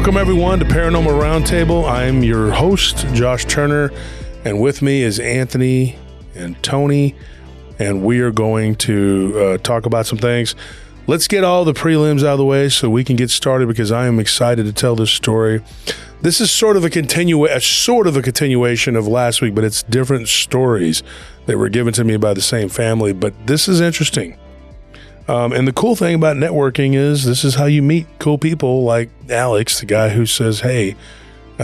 Welcome, everyone, to Paranormal Roundtable. I'm your host, Josh Turner, and with me is Anthony and Tony, and we are going to talk about some things. Let's get all the prelims out of the way so we can get started, because I am excited to tell this story. This is sort of a continuation of last week, but it's different stories that were given to me by the same family. But this is interesting. And the cool thing about networking is this is how you meet cool people like Alex, the guy who says, hey,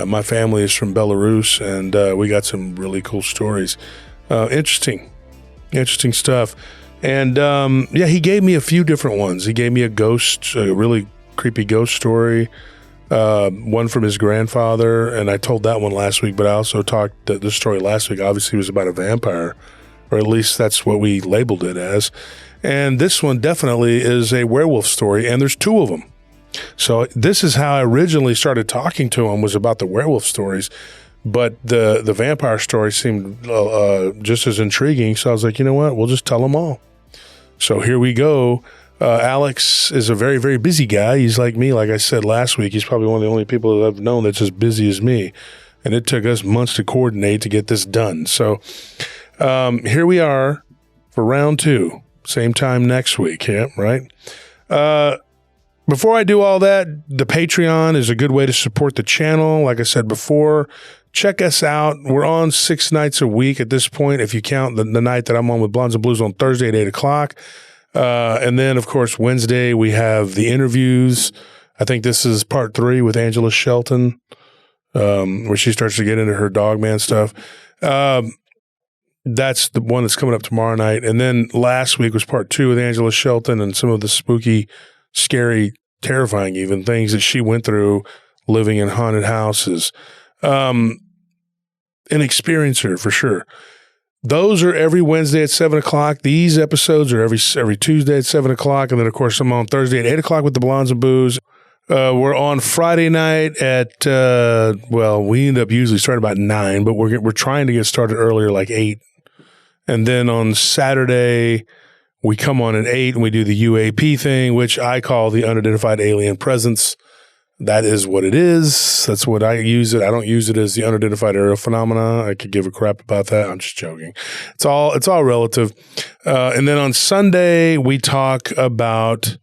my family is from Belarus, and we got some really cool stories. Interesting stuff. And he gave me a few different ones. He gave me a really creepy ghost story, one from his grandfather, and I told that one last week, but I also talked, the story last week obviously was about a vampire, or at least that's what we labeled it as. And this one definitely is a werewolf story, and there's two of them. So this is how I originally started talking to him, was about the werewolf stories, but the vampire story seemed just as intriguing. So I was like, you know what? We'll just tell them all. So here we go. Alex is a very, very busy guy. He's like me. Like I said last week, he's probably one of the only people that I've known that's as busy as me. And it took us months to coordinate to get this done. So here we are for round two. Same time next week, yeah, right? Before I do all that, the Patreon is a good way to support the channel. Like I said before, check us out. We're on 6 nights a week at this point, if you count the night that I'm on with Blondes and Blues on Thursday at 8 o'clock. And then, of course, Wednesday, we have the interviews. I think this is part 3 with Angela Shelton, where she starts to get into her dogman stuff. That's the one that's coming up tomorrow night. And then last week was part 2 with Angela Shelton and some of the spooky, scary, terrifying even things that she went through living in haunted houses. An experiencer for sure. Those are every Wednesday at 7 o'clock. These episodes are every Tuesday at 7 o'clock. And then, of course, I'm on Thursday at 8 o'clock with the Blondes and Booze. We're on Friday night at, we end up usually starting about 9, but we're trying to get started earlier, like 8. And then on Saturday, we come on at 8 and we do the UAP thing, which I call the unidentified alien presence. That is what it is. That's what I use it. I don't use it as the unidentified aerial phenomena. I could give a crap about that. I'm just joking. It's all relative. And then on Sunday, we talk about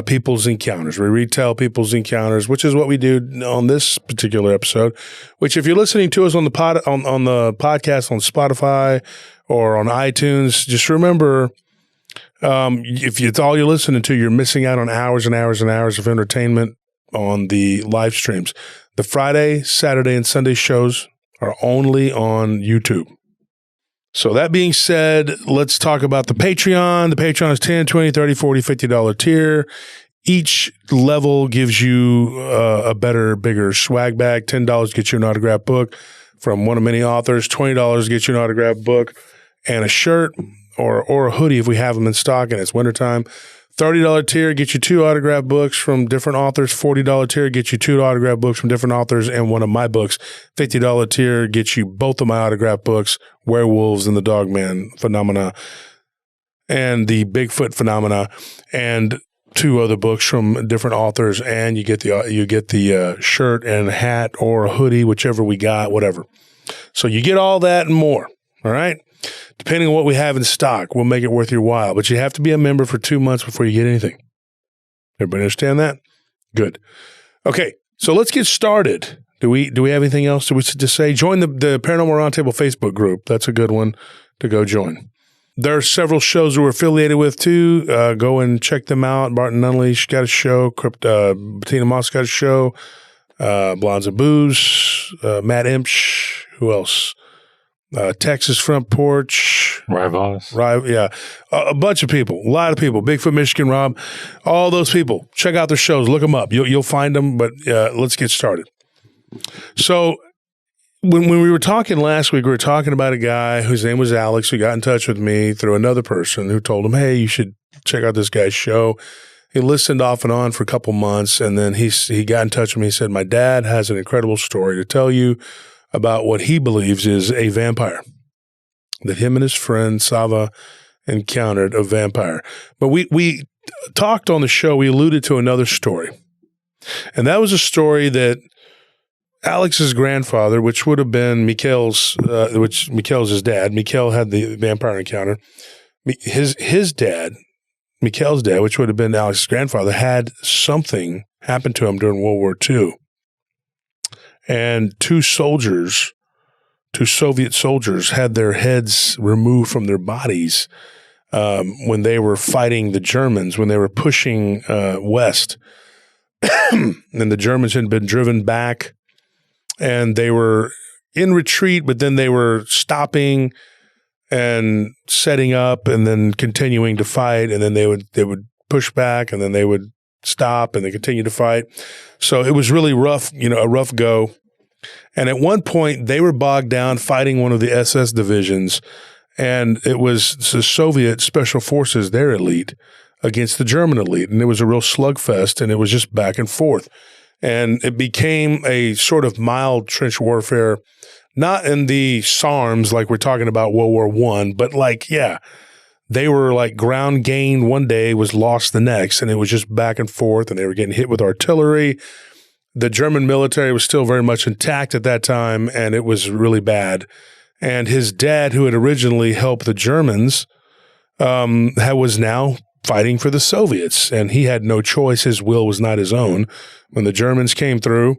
people's encounters. We retell people's encounters, which is what we do on this particular episode. Which, if you're listening to us on the podcast on Spotify or on iTunes, just remember, if it's all you're listening to, you're missing out on hours and hours and hours of entertainment on the live streams. The Friday, Saturday, and Sunday shows are only on YouTube. So that being said, let's talk about the Patreon. The Patreon is $10, $20, $30, $40, $50 tier. Each level gives you a better, bigger swag bag. $10 gets you an autographed book from one of many authors. $20 gets you an autographed book and a shirt or a hoodie if we have them in stock and it's wintertime. $30 tier gets you 2 autographed books from different authors. $40 tier gets you 2 autographed books from different authors and one of my books. $50 tier gets you both of my autographed books, Werewolves and the Dogman Phenomena and the Bigfoot Phenomena, and 2 other books from different authors. And you get the shirt and hat or a hoodie, whichever we got, whatever. So you get all that and more. All right. Depending on what we have in stock, we'll make it worth your while. But you have to be a member for 2 months before you get anything. Everybody understand that? Good. Okay, so let's get started. Do we have anything else to say? Join the Paranormal Roundtable Facebook group. That's a good one to go join. There are several shows that we're affiliated with too. Go and check them out. Barton Nunley's got a show. Bettina Moss got a show. Blondes and Booze. Matt Imch. Who else? Texas Front Porch. Rivals. Yeah. A bunch of people. A lot of people. Bigfoot, Michigan Rob. All those people. Check out their shows. Look them up. You'll find them, but let's get started. So when we were talking last week, we were talking about a guy whose name was Alex who got in touch with me through another person who told him, hey, you should check out this guy's show. He listened off and on for a couple months, and then he got in touch with me. He said, my dad has an incredible story to tell you about what he believes is a vampire, that him and his friend Sava encountered a vampire. But we talked on the show, we alluded to another story. And that was a story that Alex's grandfather, which would have been Mikhail's his dad. Mikhail had the vampire encounter. His dad, Mikhail's dad, which would have been Alex's grandfather, had something happen to him during World War II. And two Soviet soldiers had their heads removed from their bodies when they were fighting the Germans, when they were pushing west. And the Germans had been driven back, and they were in retreat, but then they were stopping and setting up and then continuing to fight, and then they would push back, and then they would stop and they continue to fight. So it was really rough, a rough go. And at one point, they were bogged down fighting one of the SS divisions, and it was the Soviet Special Forces, their elite, against the German elite. And it was a real slugfest, and it was just back and forth. And it became a sort of mild trench warfare, not in the SARMs like we're talking about World War I, but they were like ground gained one day was lost the next, and it was just back and forth, and they were getting hit with artillery. The German military was still very much intact at that time, and it was really bad. And his dad, who had originally helped the Germans, was now fighting for the Soviets, and he had no choice. His will was not his own. When the Germans came through,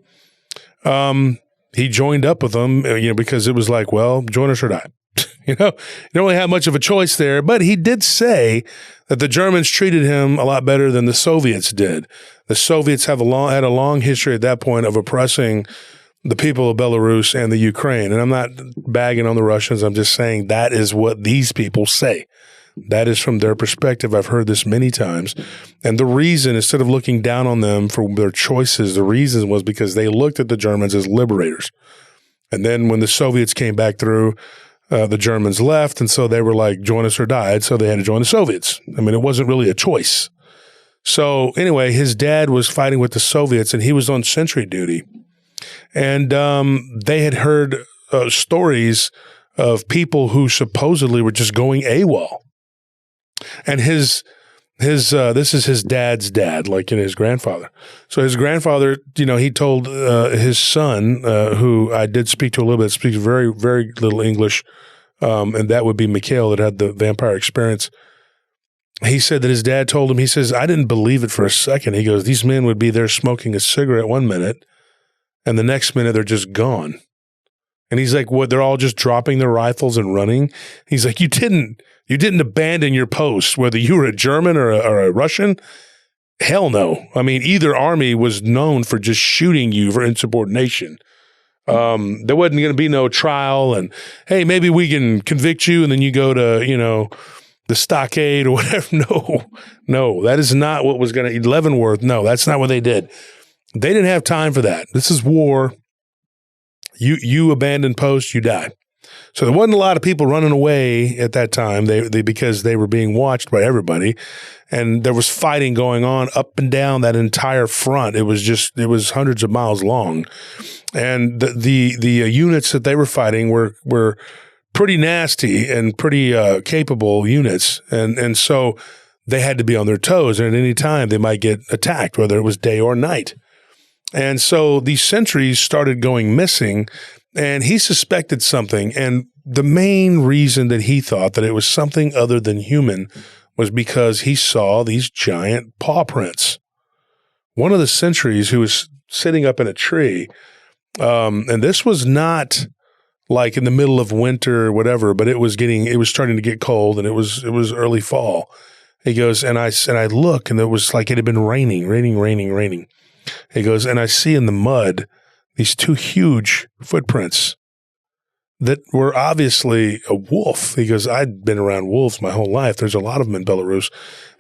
he joined up with them, because it was like, well, join us or die. You don't really have much of a choice there. But he did say that the Germans treated him a lot better than the Soviets did. The Soviets had a long history at that point of oppressing the people of Belarus and the Ukraine. And I'm not bagging on the Russians. I'm just saying that is what these people say. That is from their perspective. I've heard this many times. And the reason, instead of looking down on them for their choices, the reason was because they looked at the Germans as liberators. And then when the Soviets came back through, the Germans left, and so they were like, join us or die. So they had to join the Soviets. I mean, it wasn't really a choice. So anyway, his dad was fighting with the Soviets, and he was on sentry duty. And they had heard stories of people who supposedly were just going AWOL. And this is his dad's dad, his grandfather. So his grandfather, he told his son, who I did speak to a little bit, speaks very, very little English, and that would be Mikhail that had the vampire experience. He said that his dad told him, he says, I didn't believe it for a second. He goes, these men would be there smoking a cigarette one minute, and the next minute they're just gone. And he's like, what, they're all just dropping their rifles and running? He's like, you didn't abandon your post, whether you were a German or a Russian. Hell no. I mean, either army was known for just shooting you for insubordination. There wasn't going to be no trial and, hey, maybe we can convict you and then you go to, the stockade or whatever. No, that is not what was going to, Leavenworth. No, that's not what they did. They didn't have time for that. This is war. You abandon post, you die. So there wasn't a lot of people running away at that time. They because they were being watched by everybody, and there was fighting going on up and down that entire front. It was hundreds of miles long, and the units that they were fighting were pretty nasty and pretty capable units, and so they had to be on their toes. And at any time they might get attacked, whether it was day or night. And so these sentries started going missing, and he suspected something. And the main reason that he thought that it was something other than human was because he saw these giant paw prints. One of the sentries who was sitting up in a tree, and this was not like in the middle of winter or whatever, but it was starting to get cold, and it was early fall. He goes, and I look, and it was like it had been raining. He goes, and I see in the mud these two huge footprints that were obviously a wolf. He goes, I'd been around wolves my whole life. There's a lot of them in Belarus.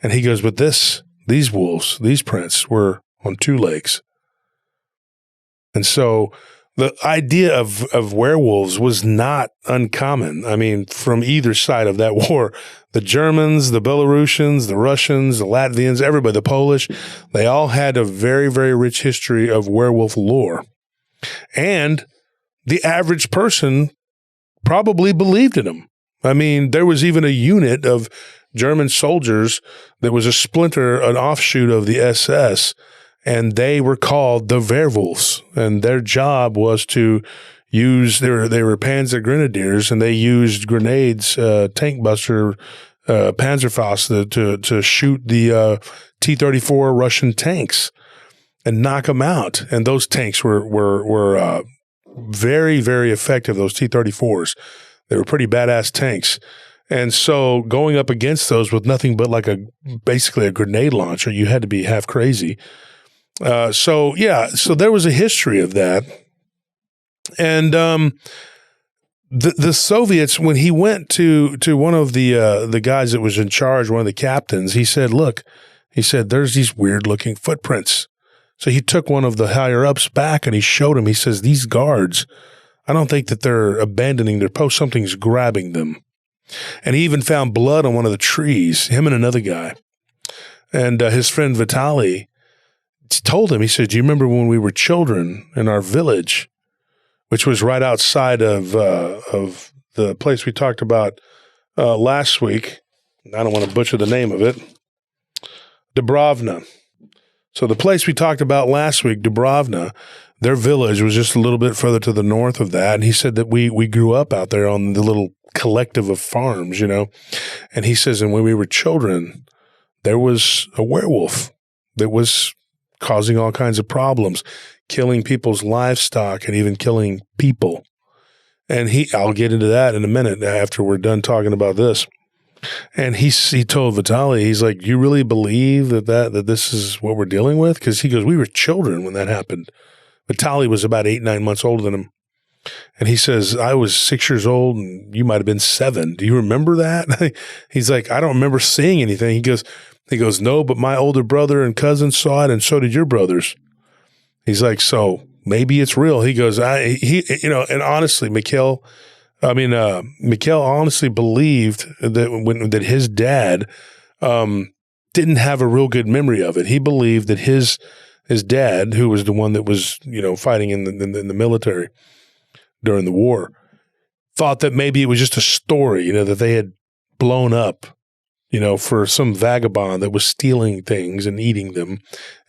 And he goes, but these wolves, these prints were on two legs. And so the idea of werewolves was not uncommon. I mean, from either side of that war, the Germans, the Belarusians, the Russians, the Latvians, everybody, the Polish, they all had a very, very rich history of werewolf lore. And the average person probably believed in them. I mean, there was even a unit of German soldiers that was a splinter, an offshoot of the SS, and they were called the Werewolves, and their job was to use, they were Panzer Grenadiers, and they used grenades, tank buster, Panzerfaust to shoot the T-34 Russian tanks and knock them out. And those tanks were very, very effective, those T-34s. They were pretty badass tanks. And so going up against those with nothing but like basically a grenade launcher, you had to be half crazy. So there was a history of that. And the Soviets, when he went to one of the guys that was in charge, one of the captains, he said, look, he said, there's these weird looking footprints. So he took one of the higher ups back and he showed him, he says, these guards, I don't think that they're abandoning their post. Something's grabbing them. And he even found blood on one of the trees, him and another guy. And his friend Vitaly told him, he said, do you remember when we were children in our village, which was right outside of the place we talked about last week? I don't want to butcher the name of it. Dubrovna. So the place we talked about last week, Dubrovna, their village was just a little bit further to the north of that. And he said that we grew up out there on the little collective of farms, you know. And he says, and when we were children, there was a werewolf that was causing all kinds of problems, killing people's livestock and even killing people. And I'll get into that in a minute after we're done talking about this. And he told Vitaly, he's like, you really believe that this is what we're dealing with? Because he goes, we were children when that happened. Vitaly was about 8-9 months older than him. And he says, I was 6 years old and you might have been 7. Do you remember that? He's like, I don't remember seeing anything. He goes, no, but my older brother and cousin saw it and so did your brothers. He's like, so maybe it's real. He goes, and honestly, Mikhail honestly believed that his dad didn't have a real good memory of it. He believed that his dad, who was the one that was, fighting in the military during the war, thought that maybe it was just a story, that they had blown up, for some vagabond that was stealing things and eating them.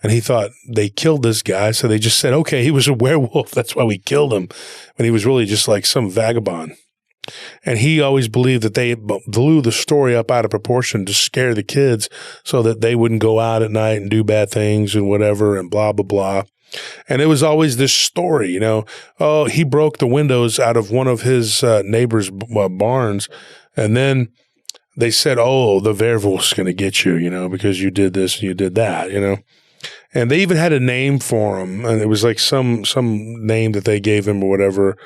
And he thought they killed this guy. So they just said, okay, he was a werewolf. That's why we killed him. When he was really just like some vagabond. And he always believed that they blew the story up out of proportion to scare the kids so that they wouldn't go out at night and do bad things and whatever and blah, blah, blah. And it was always this story, oh, he broke the windows out of one of his neighbor's barns. And then they said, oh, the werewolf's going to get you, because you did this and you did that, And they even had a name for him. And it was like some name that they gave him or whatever.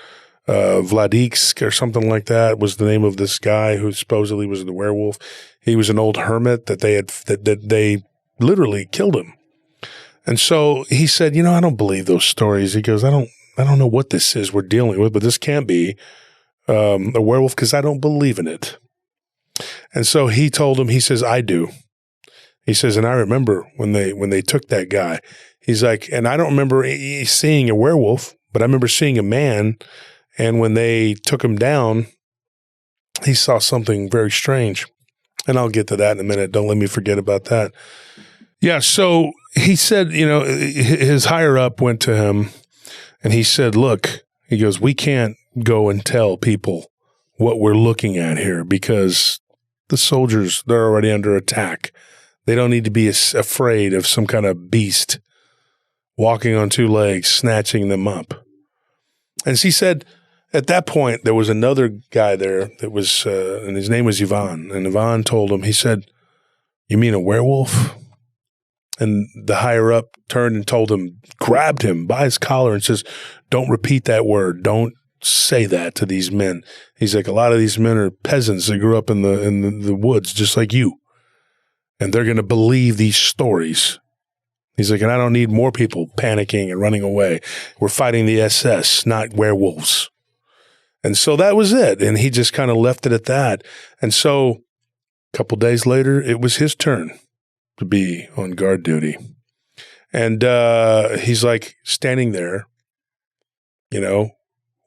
Vladiksk or something like that was the name of this guy who supposedly was the werewolf. He was an old hermit that they literally killed him. And so he said, I don't believe those stories. He goes, I don't know what this is we're dealing with, but this can't be a werewolf because I don't believe in it. And so he told him, he says, I do. He says, and I remember when they took that guy. He's like, and I don't remember seeing a werewolf, but I remember seeing a man. And when they took him down, he saw something very strange. And I'll get to that in a minute. Don't let me forget about that. Yeah, so he said, his higher up went to him and he said, look, he goes, we can't go and tell people what we're looking at here because the soldiers, they're already under attack. They don't need to be afraid of some kind of beast walking on 2 legs, snatching them up. And he said, at that point, there was another guy there that was, and his name was Ivan. And Ivan told him, he said, you mean a werewolf? And the higher up turned and told him, grabbed him by his collar and says, don't repeat that word. Don't say that to these men. He's like, a lot of these men are peasants that grew up in the woods just like you. And they're going to believe these stories. He's like, and I don't need more people panicking and running away. We're fighting the SS, not werewolves. And so that was it. And he just kind of left it at that. And so a couple days later, it was his turn to be on guard duty. And he's like standing there,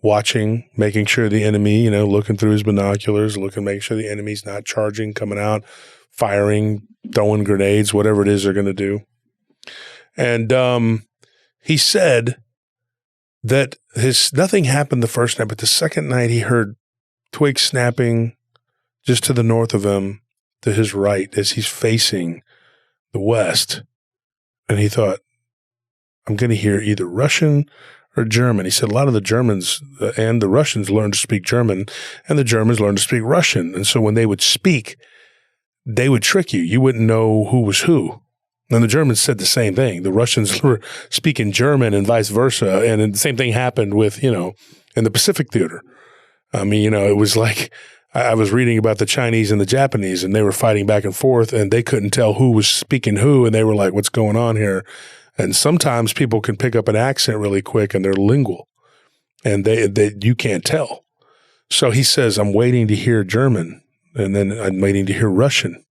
watching, making sure the enemy, looking through his binoculars, making sure the enemy's not charging, coming out, firing, throwing grenades, whatever it is they're going to do. And he said that nothing happened the first night, but the second night he heard twigs snapping just to the north of him, to his right, as he's facing the west. And he thought, I'm going to hear either Russian or German. He said a lot of the Germans and the Russians learned to speak German, and the Germans learned to speak Russian. And so when they would speak, they would trick you. You wouldn't know who was who. And the Germans said the same thing. The Russians were speaking German and vice versa. And the same thing happened with, in the Pacific Theater. I mean, it was like I was reading about the Chinese and the Japanese, and they were fighting back and forth, and they couldn't tell who was speaking who. And they were like, what's going on here? And sometimes people can pick up an accent really quick, and they're lingual, and you can't tell. So he says, I'm waiting to hear German, and then I'm waiting to hear Russian.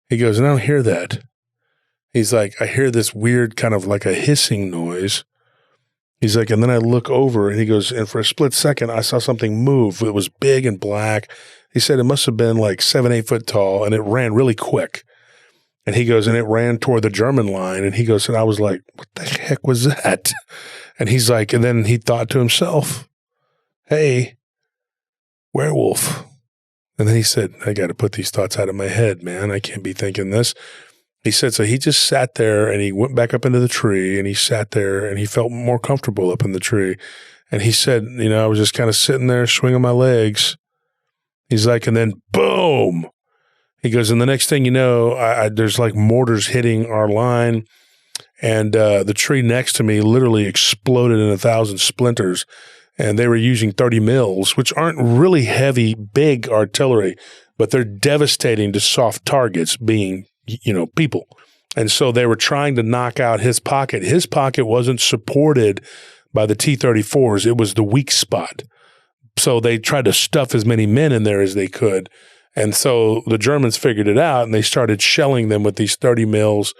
He goes, and I don't hear that. He's like, I hear this weird kind of like a hissing noise. He's like, and then I look over, and he goes, and for a split second, I saw something move. It was big and black. He said it must have been like 7-8 foot tall, and it ran really quick. And he goes, and it ran toward the German line. And he goes, and I was like, what the heck was that? And he's like, and then he thought to himself, hey, werewolf. And then he said, I got to put these thoughts out of my head, man. I can't be thinking this. He said, so he just sat there, and he went back up into the tree, and he sat there, and he felt more comfortable up in the tree. And he said, I was just kind of sitting there swinging my legs. He's like, and then boom. He goes, and the next thing you know, there's like mortars hitting our line, and the tree next to me literally exploded in 1,000 splinters. And they were using 30 mils, which aren't really heavy, big artillery, but they're devastating to soft targets, being people. And so they were trying to knock out his pocket. His pocket wasn't supported by the T-34s. It was the weak spot. So they tried to stuff as many men in there as they could. And so the Germans figured it out, and they started shelling them with these 30 mils.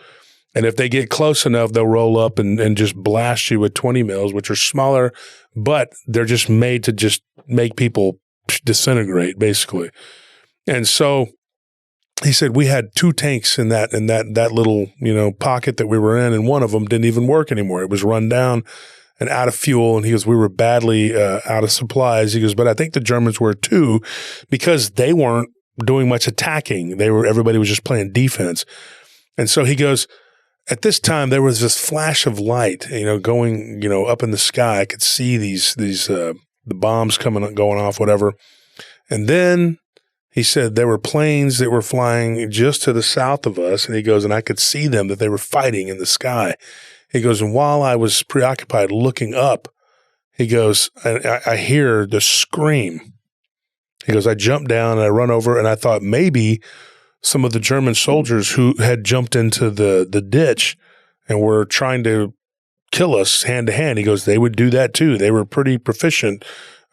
And if they get close enough, they'll roll up and just blast you with 20 mils, which are smaller, but they're just made to just make people disintegrate, basically. And so he said we had 2 tanks in that little, pocket that we were in, and one of them didn't even work anymore. It was run down and out of fuel. And he goes, we were badly out of supplies. He goes, but I think the Germans were too, because they weren't doing much attacking. Everybody was just playing defense. And so he goes, at this time there was this flash of light, going, up in the sky. I could see the bombs going off, whatever. And then he said there were planes that were flying just to the south of us. And he goes, and I could see them, that they were fighting in the sky. He goes, and while I was preoccupied looking up, he goes, I hear the scream. He goes, I jumped down and I run over, and I thought maybe some of the German soldiers who had jumped into the ditch and were trying to kill us hand to hand. He goes, they would do that too. They were pretty proficient.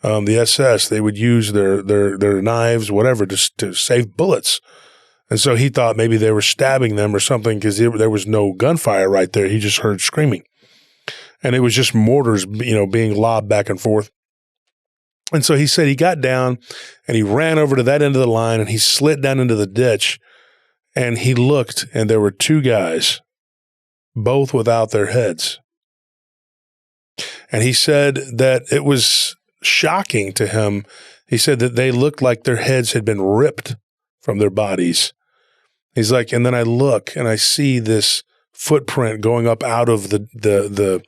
The SS, they would use their knives, whatever, to save bullets. And so he thought maybe they were stabbing them or something, because there was no gunfire right there. He just heard screaming. And it was just mortars, being lobbed back and forth. And so he said he got down and he ran over to that end of the line, and he slid down into the ditch, and he looked, and there were 2 guys, both without their heads. And he said that it was shocking to him. He said that they looked like their heads had been ripped from their bodies. He's like, and then I look and I see this footprint going up out of the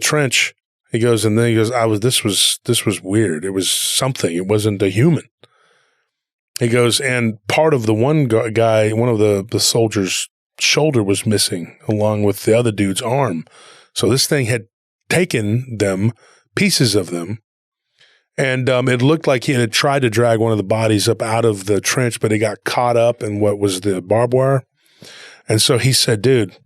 trench. He goes, and then he goes, this was weird. It was something. It wasn't a human. He goes, and part of the one guy, one of the soldiers' shoulder was missing, along with the other dude's arm. So this thing had taken them, pieces of them, and it looked like he had tried to drag one of the bodies up out of the trench, but he got caught up in what was the barbed wire. And so he said, dude,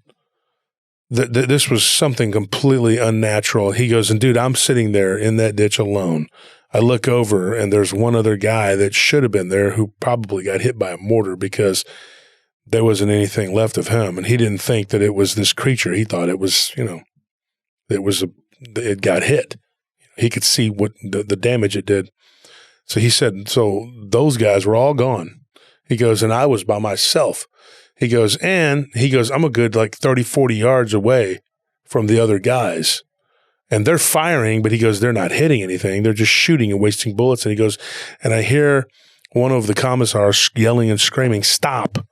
this was something completely unnatural. He goes, and dude, I'm sitting there in that ditch alone. I look over, and there's one other guy that should have been there who probably got hit by a mortar, because there wasn't anything left of him. And he didn't think that it was this creature. He thought it was, it got hit. He could see what the damage it did. So he said, so those guys were all gone. He goes, and I was by myself. He goes, I'm a good like 30, 40 yards away from the other guys. And they're firing, but he goes, they're not hitting anything. They're just shooting and wasting bullets. And he goes, and I hear one of the commissars yelling and screaming, stop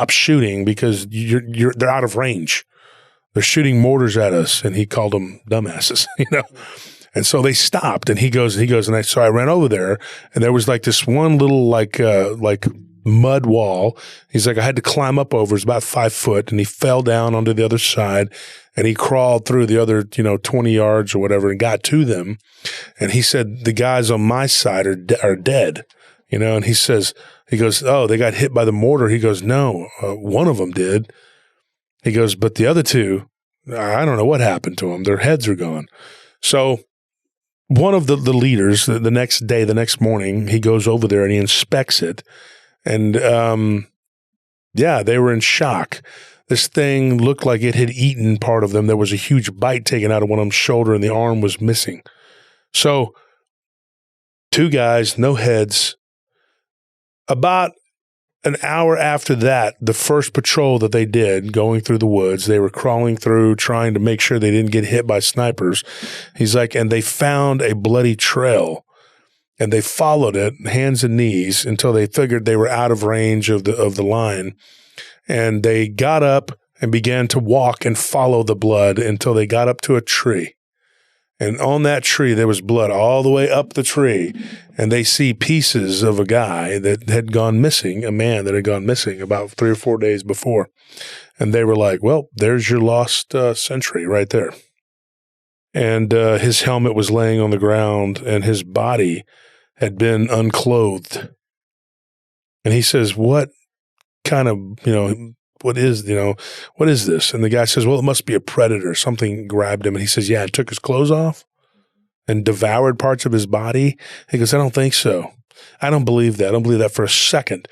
shooting because they're out of range. They're shooting mortars at us. And he called them dumbasses, you know? And so they stopped, and he goes, so I ran over there, and there was like this one little like mud wall. He's like, I had to climb up over. It's about 5 foot, and he fell down onto the other side, and he crawled through the other, 20 yards or whatever, and got to them. And he said, the guys on my side are dead, And he goes, oh, they got hit by the mortar. He goes, no, one of them did. He goes, but the other two, I don't know what happened to them. Their heads are gone. So one of the leaders, the next morning, he goes over there and he inspects it. And, they were in shock. This thing looked like it had eaten part of them. There was a huge bite taken out of one of them's shoulder and the arm was missing. So 2 guys, no heads. About an hour after that, the first patrol that they did going through the woods, they were crawling through trying to make sure they didn't get hit by snipers. He's like, and they found a bloody trail and they followed it hands and knees until they figured they were out of range of the line. And they got up and began to walk and follow the blood until they got up to a tree. And on that tree, there was blood all the way up the tree. And they see pieces of a guy that had gone missing, a man that had gone missing about 3 or 4 days before. And they were like, well, there's your lost sentry right there. And his helmet was laying on the ground and his body had been unclothed. And he says, what kind of, what is this? And the guy says, well, it must be a predator. Something grabbed him. And he says, yeah, it took his clothes off and devoured parts of his body. He goes, I don't think so. I don't believe that. I don't believe that for a second.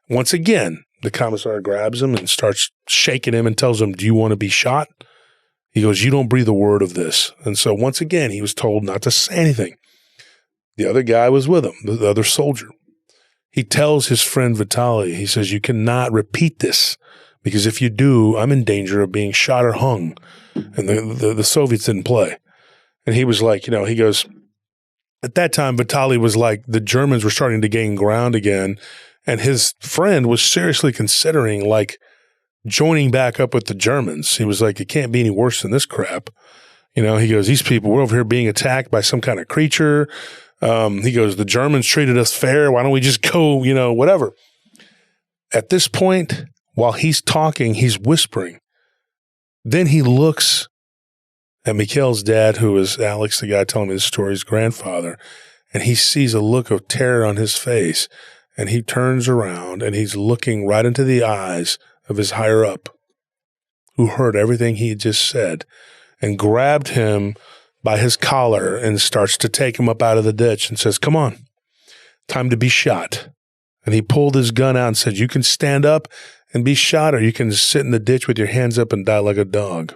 Once again, the commissar grabs him and starts shaking him and tells him, do you want to be shot? He goes, you don't breathe a word of this. And so once again, he was told not to say anything. The other guy was with him, the other soldier. He tells his friend Vitaly, he says, you cannot repeat this. Because if you do, I'm in danger of being shot or hung. And the Soviets didn't play. And he was like, he goes, at that time, Vitaly was like, the Germans were starting to gain ground again. And his friend was seriously considering like joining back up with the Germans. He was like, it can't be any worse than this crap. He goes, these people, we're over here being attacked by some kind of creature. He goes, the Germans treated us fair. Why don't we just go, whatever. At this point, while he's talking, he's whispering. Then he looks at Mikhail's dad, who is Alex, the guy telling me the story, his grandfather, and he sees a look of terror on his face, and he turns around, and he's looking right into the eyes of his higher-up, who heard everything he had just said, and grabbed him by his collar and starts to take him up out of the ditch and says, come on, time to be shot. And he pulled his gun out and said, you can stand up and be shot, or you can sit in the ditch with your hands up and die like a dog.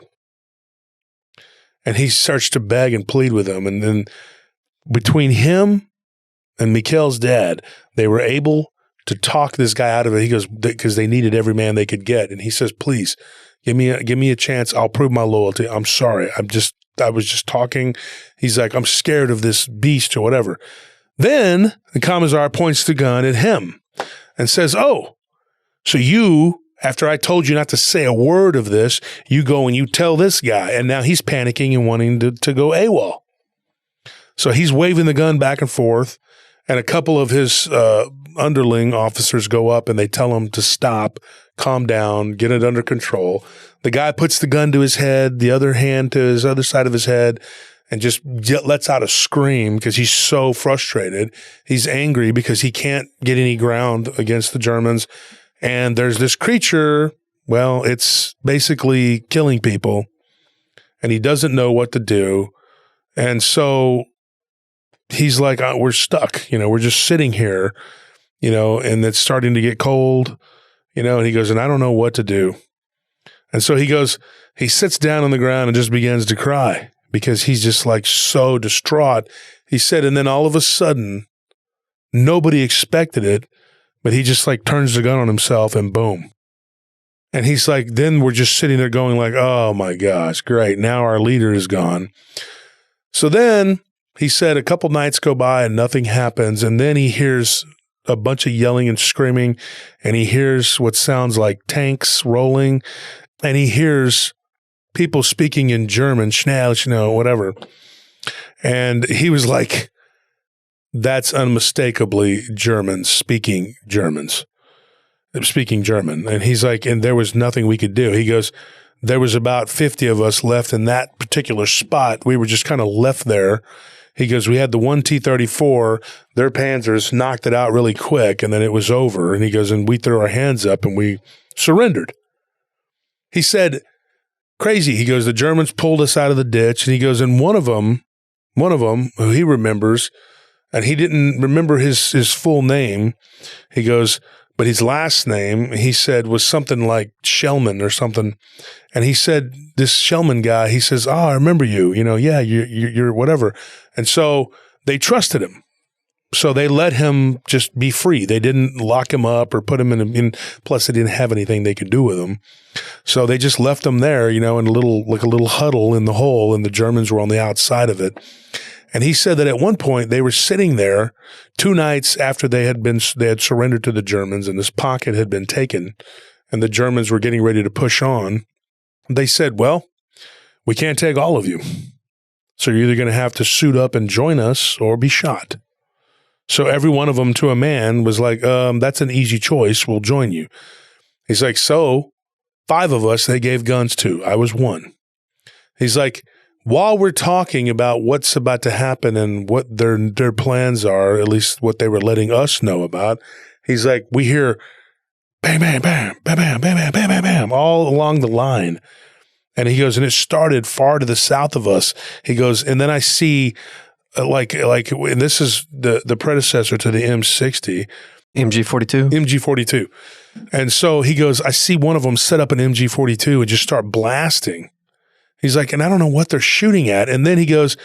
And he starts to beg and plead with him. And then between him and Mikhail's dad, they were able to talk this guy out of it. He goes, because they needed every man they could get. And he says, please, give me a chance. I'll prove my loyalty. I'm sorry. I was just talking. He's like, I'm scared of this beast or whatever. Then the commissar points the gun at him and says, oh, so you, after I told you not to say a word of this, you go and you tell this guy. And now he's panicking and wanting to go AWOL. So he's waving the gun back and forth. And a couple of his underling officers go up and they tell him to stop, calm down, get it under control. The guy puts the gun to his head, the other hand to his other side of his head, and just lets out a scream because he's so frustrated. He's angry because he can't get any ground against the Germans. And there's this creature, well, it's basically killing people, and he doesn't know what to do. And so he's like, we're stuck, we're just sitting here, and it's starting to get cold, and he goes, and I don't know what to do. And so he sits down on the ground and just begins to cry because he's just like so distraught. He said, and then all of a sudden, nobody expected it, but he just like turns the gun on himself and boom. And he's like, then we're just sitting there going like, oh my gosh, great. Now our leader is gone. So then he said a couple nights go by and nothing happens. And then he hears a bunch of yelling and screaming, and he hears what sounds like tanks rolling, and he hears people speaking in German, schnell, whatever. And he was like, that's unmistakably Germans speaking German. And he's like, and there was nothing we could do. He goes, there was about 50 of us left in that particular spot. We were just kind of left there. He goes, we had the one T-34, their Panzers knocked it out really quick, and then it was over. And he goes, and we threw our hands up and we surrendered. He said, crazy. He goes, the Germans pulled us out of the ditch. And he goes, and one of them, who he remembers, and he didn't remember his full name. He goes, but his last name, he said, was something like Shellman or something. And he said, this Shellman guy, he says, I remember you. Yeah, you're whatever. And so they trusted him. So they let him just be free. They didn't lock him up or put him in plus they didn't have anything they could do with him. So they just left him there, in a little huddle in the hole, and the Germans were on the outside of it. And he said that at one point they were sitting there 2 nights after they had surrendered to the Germans, and this pocket had been taken, and the Germans were getting ready to push on. They said, well, we can't take all of you. So you're either going to have to suit up and join us or be shot. So every one of them to a man was like, that's an easy choice. We'll join you. He's like, so 5 of us they gave guns to. I was one. He's like, while we're talking about what's about to happen and what their plans are, at least what they were letting us know about, he's like, we hear bam, bam, bam, bam, bam, bam, bam, bam, bam, bam, all along the line. And he goes, and it started far to the south of us. He goes, and then I see and this is the predecessor to the M60. MG42? MG42. And so he goes, I see one of them set up an MG42 and just start blasting. He's like, and I don't know what they're shooting at. And then he goes,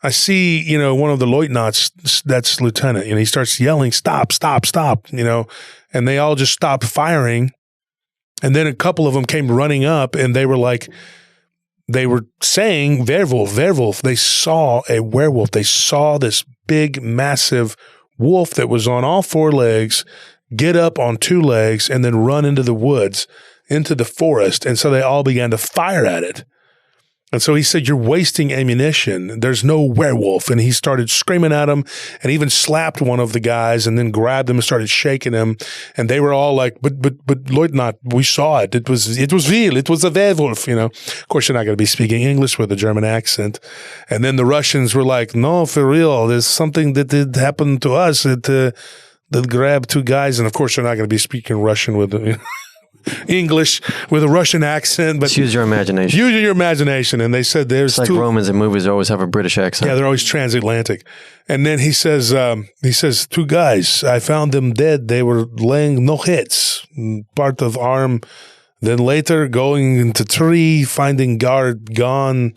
I see, one of the lieutenants, that's lieutenant, he starts yelling, stop, stop, stop, and they all just stopped firing. And then a couple of them came running up, and they were saying, Werewolf, Werewolf. They saw a werewolf. They saw this big, massive wolf that was on all 4 legs, get up on 2 legs, and then run into the woods, into the forest. And so they all began to fire at it. And so he said, you're wasting ammunition. There's no werewolf. And he started screaming at him and even slapped one of the guys and then grabbed him and started shaking him. And they were all like, but Lieutenant, we saw it. It was real. It was a werewolf, Of course, you're not going to be speaking English with a German accent. And then the Russians were like, no, for real. There's something that did happen to us that grabbed 2 guys. And of course, you're not going to be speaking Russian with them, English with a Russian accent, but use your imagination. Use your imagination. And they said there's it's like Romans in movies always have a British accent. Yeah, they're always transatlantic. And then he says 2 guys, I found them dead. They were laying no hits, part of arm. Then later going into tree, finding guard gone.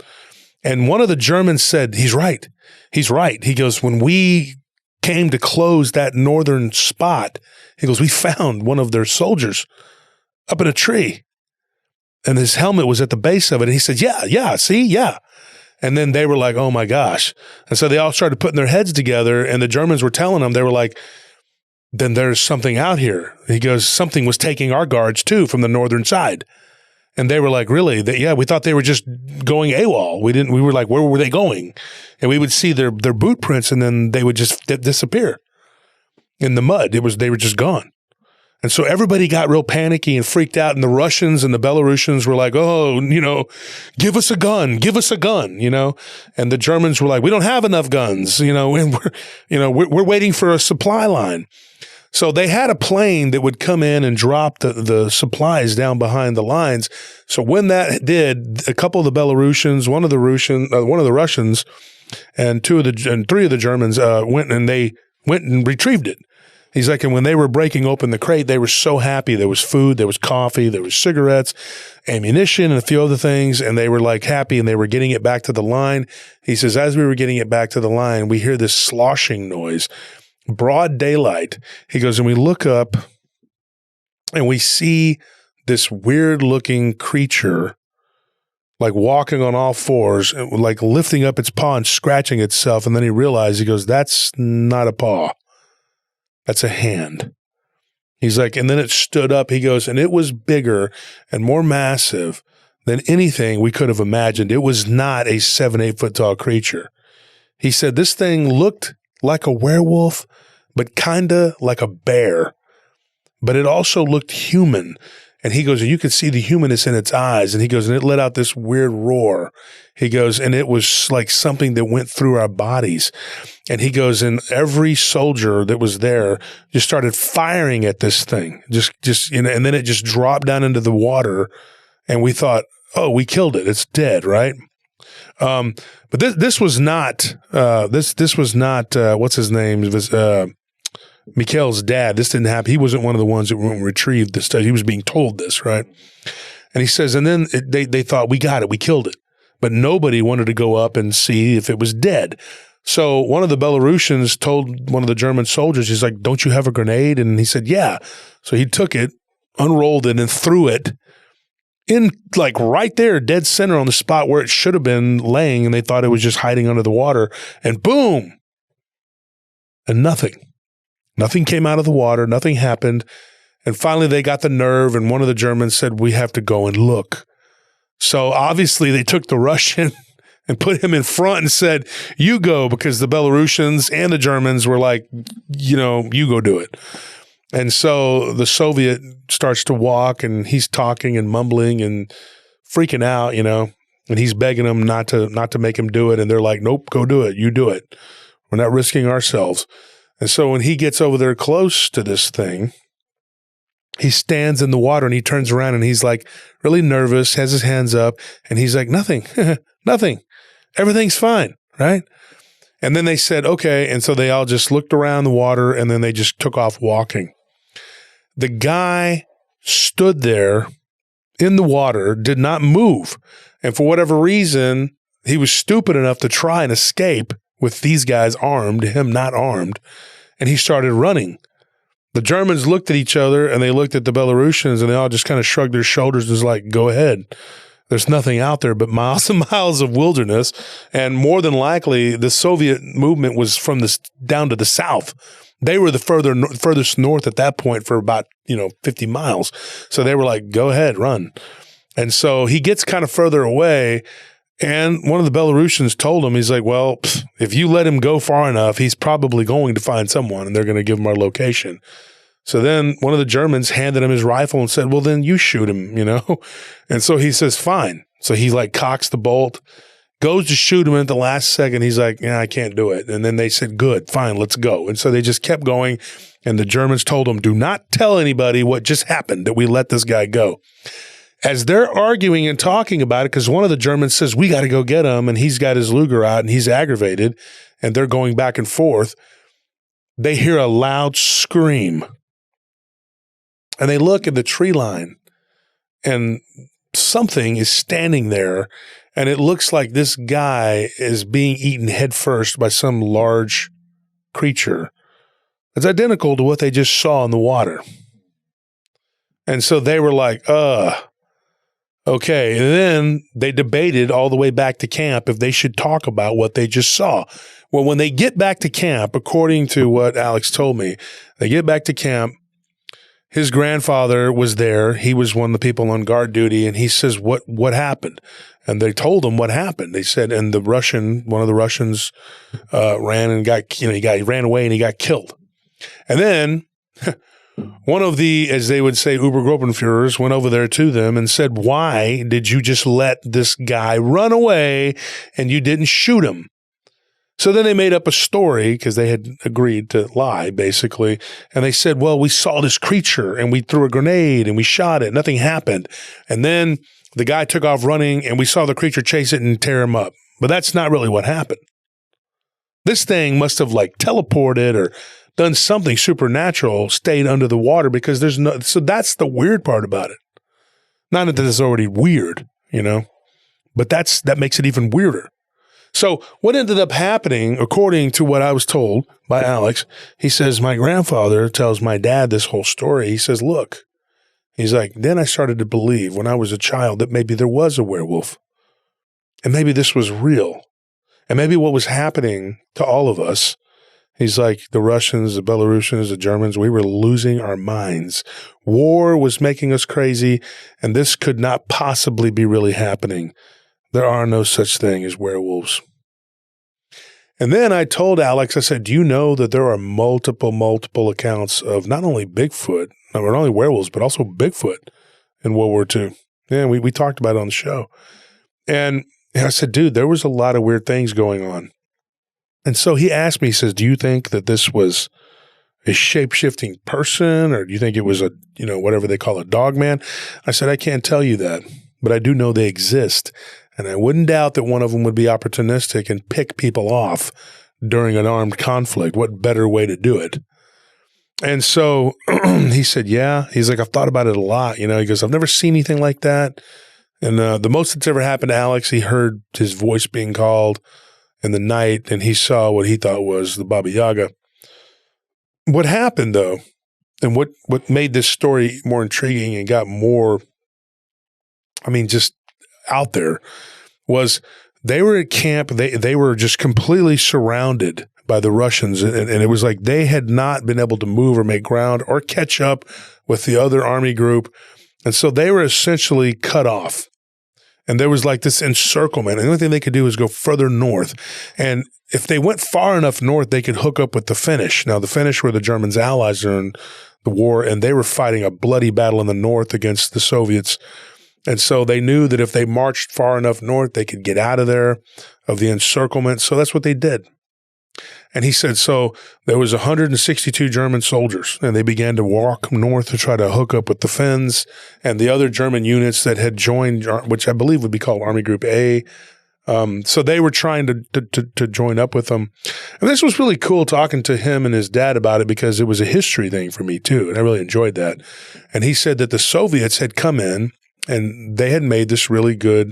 And one of the Germans said, he's right. He's right. He goes, when we came to close that northern spot, he goes, we found one of their soldiers up in a tree, and his helmet was at the base of it. And he said, yeah, see, yeah. And then they were like, oh my gosh. And so they all started putting their heads together, and the Germans were telling them, they were like, then there's something out here. He goes, something was taking our guards too from the northern side. And they were like, really? Yeah, we thought they were just going AWOL. We were like, where were they going? And we would see their boot prints, and then they would just disappear in the mud. They were just gone. And so everybody got real panicky and freaked out. And the Russians and the Belarusians were like, oh, give us a gun, And the Germans were like, we don't have enough guns, and we're waiting for a supply line. So they had a plane that would come in and drop the supplies down behind the lines. So when that did, a couple of the Belarusians, one of the Russians, and 3 of the Germans went and retrieved it. He's like, and when they were breaking open the crate, they were so happy. There was food, there was coffee, there was cigarettes, ammunition, and a few other things. And they were like happy, and they were getting it back to the line. He says, as we were getting it back to the line, we hear this sloshing noise, broad daylight. He goes, and we look up and we see this weird looking creature, like walking on all fours, like lifting up its paw and scratching itself. And then he realized, he goes, that's not a paw. That's a hand. He's like, and then it stood up. He goes, and it was bigger and more massive than anything we could have imagined. It was not a 7-8 foot tall creature. He said this thing looked like a werewolf, but kind of like a bear. But it also looked human. And he goes, and you could see the humanness in its eyes. And he goes, and it let out this weird roar. He goes, and it was like something that went through our bodies. And he goes, and every soldier that was there just started firing at this thing. Just you know, and then it just dropped down into the water. And we thought, oh, we killed it. It's dead, right? But this was not this was not what's his name? It was Mikhail's dad. This didn't happen. He wasn't one of the ones that retrieved this stuff. He was being told this, right? And he says, and then they thought, we got it, we killed it. But nobody wanted to go up and see if it was dead. So one of the Belarusians told one of the German soldiers, he's like, don't you have a grenade? And he said, yeah. So he took it, unrolled it, and threw it in like right there, dead center on the spot where it should have been laying. And they thought it was just hiding under the water. And boom! And nothing. Nothing came out of the water. Nothing happened. And finally they got the nerve, and one of the Germans said, we have to go and look. So obviously they took the Russian and put him in front and said, you go, because the Belarusians and the Germans were like, you know, you go do it. And so the Soviet starts to walk, and he's talking and mumbling and freaking out, you know, and he's begging them not to make him do it. And they're like, nope, go do it. You do it. We're not risking ourselves. And so when he gets over there close to this thing, he stands in the water and he turns around and he's like really nervous, has his hands up, and he's like, nothing, nothing. Everything's fine, right? And then they said, okay. And so they all just looked around the water, and then they just took off walking. The guy stood there in the water, did not move. And for whatever reason, he was stupid enough to try and escape with these guys armed, him not armed, and he started running. The Germans looked at each other, and they looked at the Belarusians, and they all just kind of shrugged their shoulders and was like, go ahead. There's nothing out there but miles and miles of wilderness, and more than likely, the Soviet movement was from this down to the south. They were the furthest north at that point for about 50 miles. So they were like, go ahead, run. And so he gets kind of further away, and one of the Belarusians told him, he's like, well, if you let him go far enough, he's probably going to find someone, and they're going to give him our location. So then one of the Germans handed him his rifle and said, well, then you shoot him, And so he says, fine. So he like cocks the bolt, goes to shoot him, and at the last second, he's like, yeah, I can't do it. And then they said, good, fine, let's go. And so they just kept going, and the Germans told him, do not tell anybody what just happened, that we let this guy go. As they're arguing and talking about it, because one of the Germans says, we got to go get him, and he's got his Luger out, and he's aggravated, and they're going back and forth, they hear a loud scream. And they look at the tree line, and something is standing there, and it looks like this guy is being eaten headfirst by some large creature. It's identical to what they just saw in the water. And so they were like, okay. And then they debated all the way back to camp if they should talk about what they just saw. Well, when they get back to camp, according to what Alex told me, they get back to camp, his grandfather was there. He was one of the people on guard duty, and he says, what happened? And they told him what happened. They said, and one of the Russians ran and he ran away and he got killed. And then one of the, as they would say, Obergruppenführers went over there to them and said, why did you just let this guy run away and you didn't shoot him? So then they made up a story, because they had agreed to lie, basically. And they said, well, we saw this creature and we threw a grenade and we shot it. Nothing happened. And then the guy took off running and we saw the creature chase it and tear him up. But that's not really what happened. This thing must have like teleported or done something supernatural, stayed under the water, because so that's the weird part about it. Not that it's already weird, but that makes it even weirder. So what ended up happening, according to what I was told by Alex, he says, my grandfather tells my dad this whole story. He says, look, He's like, then I started to believe when I was a child that maybe there was a werewolf and maybe this was real and maybe what was happening to all of us. He's like, the Russians, the Belarusians, the Germans, we were losing our minds. War was making us crazy, and this could not possibly be really happening. There are no such thing as werewolves. And then I told Alex, I said, do you know that there are multiple accounts of not only Bigfoot, not only werewolves, but also Bigfoot in World War II? Yeah, we talked about it on the show. And I said, dude, there was a lot of weird things going on. And so he asked me, he says, do you think that this was a shape-shifting person, or do you think it was a, whatever they call a dog man? I said, I can't tell you that, but I do know they exist. And I wouldn't doubt that one of them would be opportunistic and pick people off during an armed conflict. What better way to do it? And so he said, yeah. He's like, I've thought about it a lot. He goes, I've never seen anything like that. And the most that's ever happened to Alex, he heard his voice being called in the night, and he saw what he thought was the Baba Yaga. What happened, though, and what made this story more intriguing and got more, just out there, was they were at camp. They were just completely surrounded by the Russians, and it was like they had not been able to move or make ground or catch up with the other army group, and so they were essentially cut off. And there was like this encirclement. And the only thing they could do was go further north. And if they went far enough north, they could hook up with the Finnish. Now, the Finnish were the Germans' allies during the war, and they were fighting a bloody battle in the north against the Soviets. And so they knew that if they marched far enough north, they could get out of there, of the encirclement. So that's what they did. And he said, so there was 162 German soldiers, and they began to walk north to try to hook up with the Finns and the other German units that had joined, which I believe would be called Army Group A. So they were trying to join up with them. And this was really cool talking to him and his dad about it, because it was a history thing for me too. And I really enjoyed that. And he said that the Soviets had come in and they had made this really good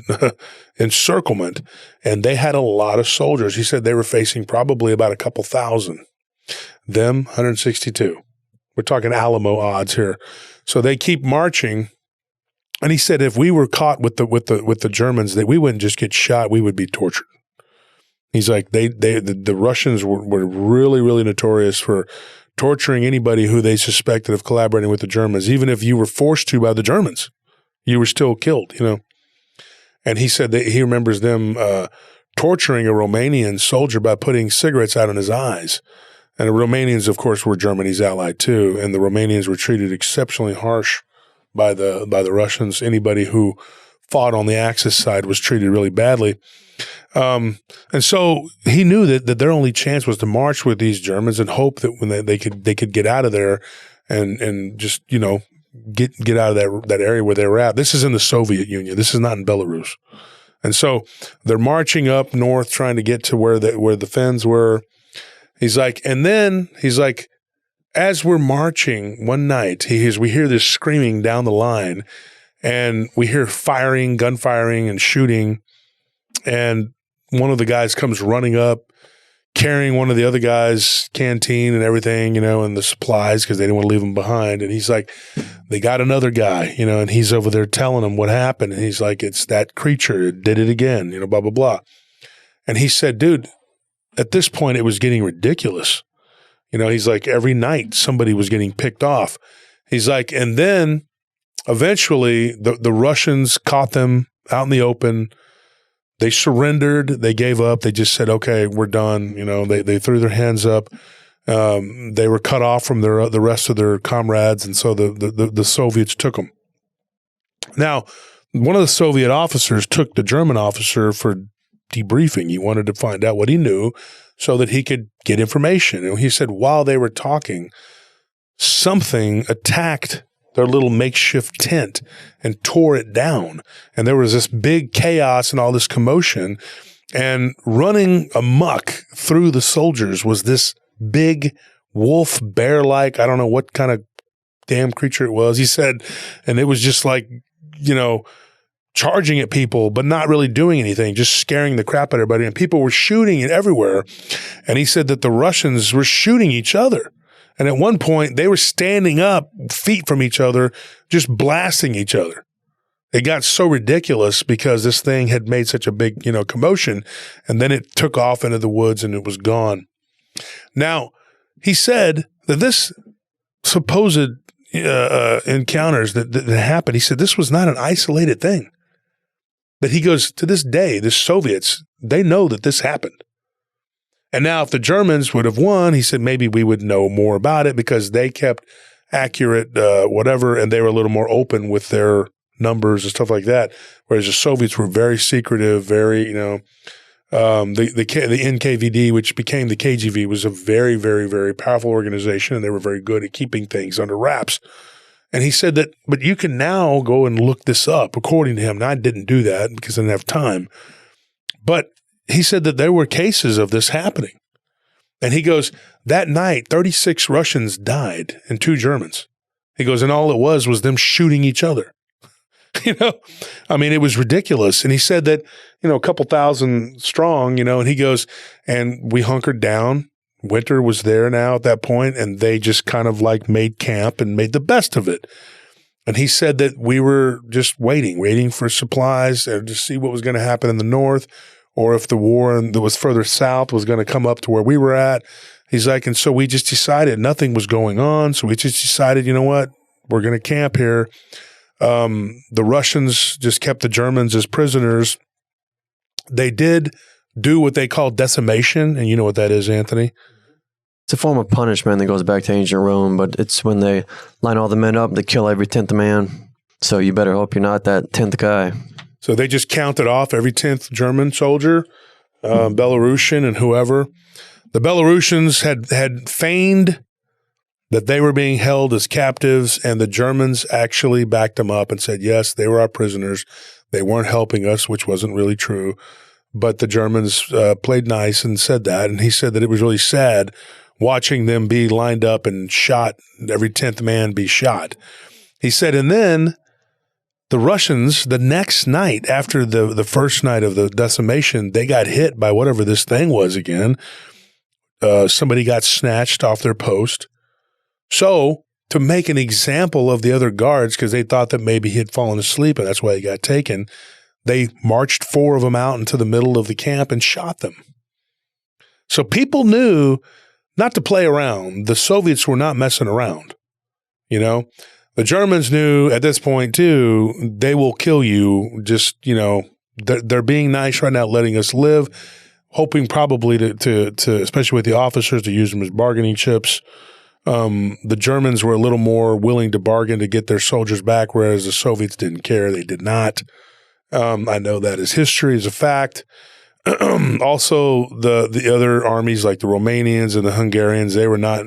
encirclement, and they had a lot of soldiers. He said they were facing probably about a couple thousand. Them, 162. We're talking Alamo odds here. So they keep marching. And he said if we were caught with the Germans, that we wouldn't just get shot, we would be tortured. He's like, the Russians were really, really notorious for torturing anybody who they suspected of collaborating with the Germans, even if you were forced to by the Germans. You were still killed, And he said that he remembers them torturing a Romanian soldier by putting cigarettes out in his eyes. And the Romanians, of course, were Germany's ally too. And the Romanians were treated exceptionally harsh by the Russians. Anybody who fought on the Axis side was treated really badly. And so he knew that their only chance was to march with these Germans and hope that when they could get out of there and just, get out of that area where they were at. This is in the Soviet Union. This is not in Belarus. And so they're marching up north trying to get to where the Finns were. He's like, as we're marching one night, we hear this screaming down the line, and we hear firing, gunfiring and shooting. And one of the guys comes running up, carrying one of the other guys' canteen and everything, and the supplies, because they didn't want to leave them behind. And he's like, they got another guy, and he's over there telling them what happened. And he's like, it's that creature. It did it again, blah, blah, blah. And he said, dude, at this point, it was getting ridiculous. He's like, every night somebody was getting picked off. He's like, and then eventually the Russians caught them out in the open. They surrendered. They gave up. They just said, okay, we're done. They threw their hands up. They were cut off from the rest of their comrades. And so the Soviets took them. Now, one of the Soviet officers took the German officer for debriefing. He wanted to find out what he knew so that he could get information. And he said while they were talking, something attacked their little makeshift tent and tore it down. And there was this big chaos and all this commotion. And running amok through the soldiers was this big wolf, bear-like, I don't know what kind of damn creature it was. He said, and it was just like, charging at people, but not really doing anything, just scaring the crap out of everybody. And people were shooting it everywhere. And he said that the Russians were shooting each other. And at one point, they were standing up feet from each other, just blasting each other. It got so ridiculous because this thing had made such a big, commotion, and then it took off into the woods and it was gone. Now, he said that this supposed encounters that happened, he said this was not an isolated thing. That he goes, to this day, the Soviets, they know that this happened. And now if the Germans would have won, he said maybe we would know more about it because they kept accurate whatever, and they were a little more open with their numbers and stuff like that, whereas the Soviets were very secretive, very, the NKVD, which became the KGB, was a very, very, very powerful organization, and they were very good at keeping things under wraps. And he said that, but you can now go and look this up, according to him. And I didn't do that because I didn't have time. But he said that there were cases of this happening. And he goes, that night, 36 Russians died and 2 Germans. He goes, and all it was them shooting each other. I mean, it was ridiculous. And he said that, a couple thousand strong, and he goes, and we hunkered down. Winter was there now at that point, and they just kind of like made camp and made the best of it. And he said that we were just waiting for supplies to see what was going to happen in the north, or if the war that was further south was going to come up to where we were at. He's like, and so we just decided nothing was going on. So we just decided, you know what, we're going to camp here. The Russians just kept the Germans as prisoners. They did do what they call decimation. And you know what that is, Anthony? It's a form of punishment that goes back to ancient Rome, but it's when they line all the men up, they kill every 10th man. So you better hope you're not that 10th guy. So they just counted off every 10th German soldier, Belarusian and whoever. The Belarusians had feigned that they were being held as captives, and the Germans actually backed them up and said, yes, they were our prisoners. They weren't helping us, which wasn't really true. But the Germans played nice and said that. And he said that it was really sad watching them be lined up and shot, every 10th man be shot. He said, and then the Russians, the next night after the first night of the decimation, they got hit by whatever this thing was again. Somebody got snatched off their post. So to make an example of the other guards, because they thought that maybe he had fallen asleep and that's why he got taken, they marched 4 of them out into the middle of the camp and shot them. So people knew not to play around. The Soviets were not messing around. The Germans knew at this point too, they will kill you. Just, they're being nice right now, letting us live, hoping probably to especially with the officers, to use them as bargaining chips. The Germans were a little more willing to bargain to get their soldiers back, whereas the Soviets didn't care. They did not. I know that is history, is a fact. Also, the other armies like the Romanians and the Hungarians, they were not,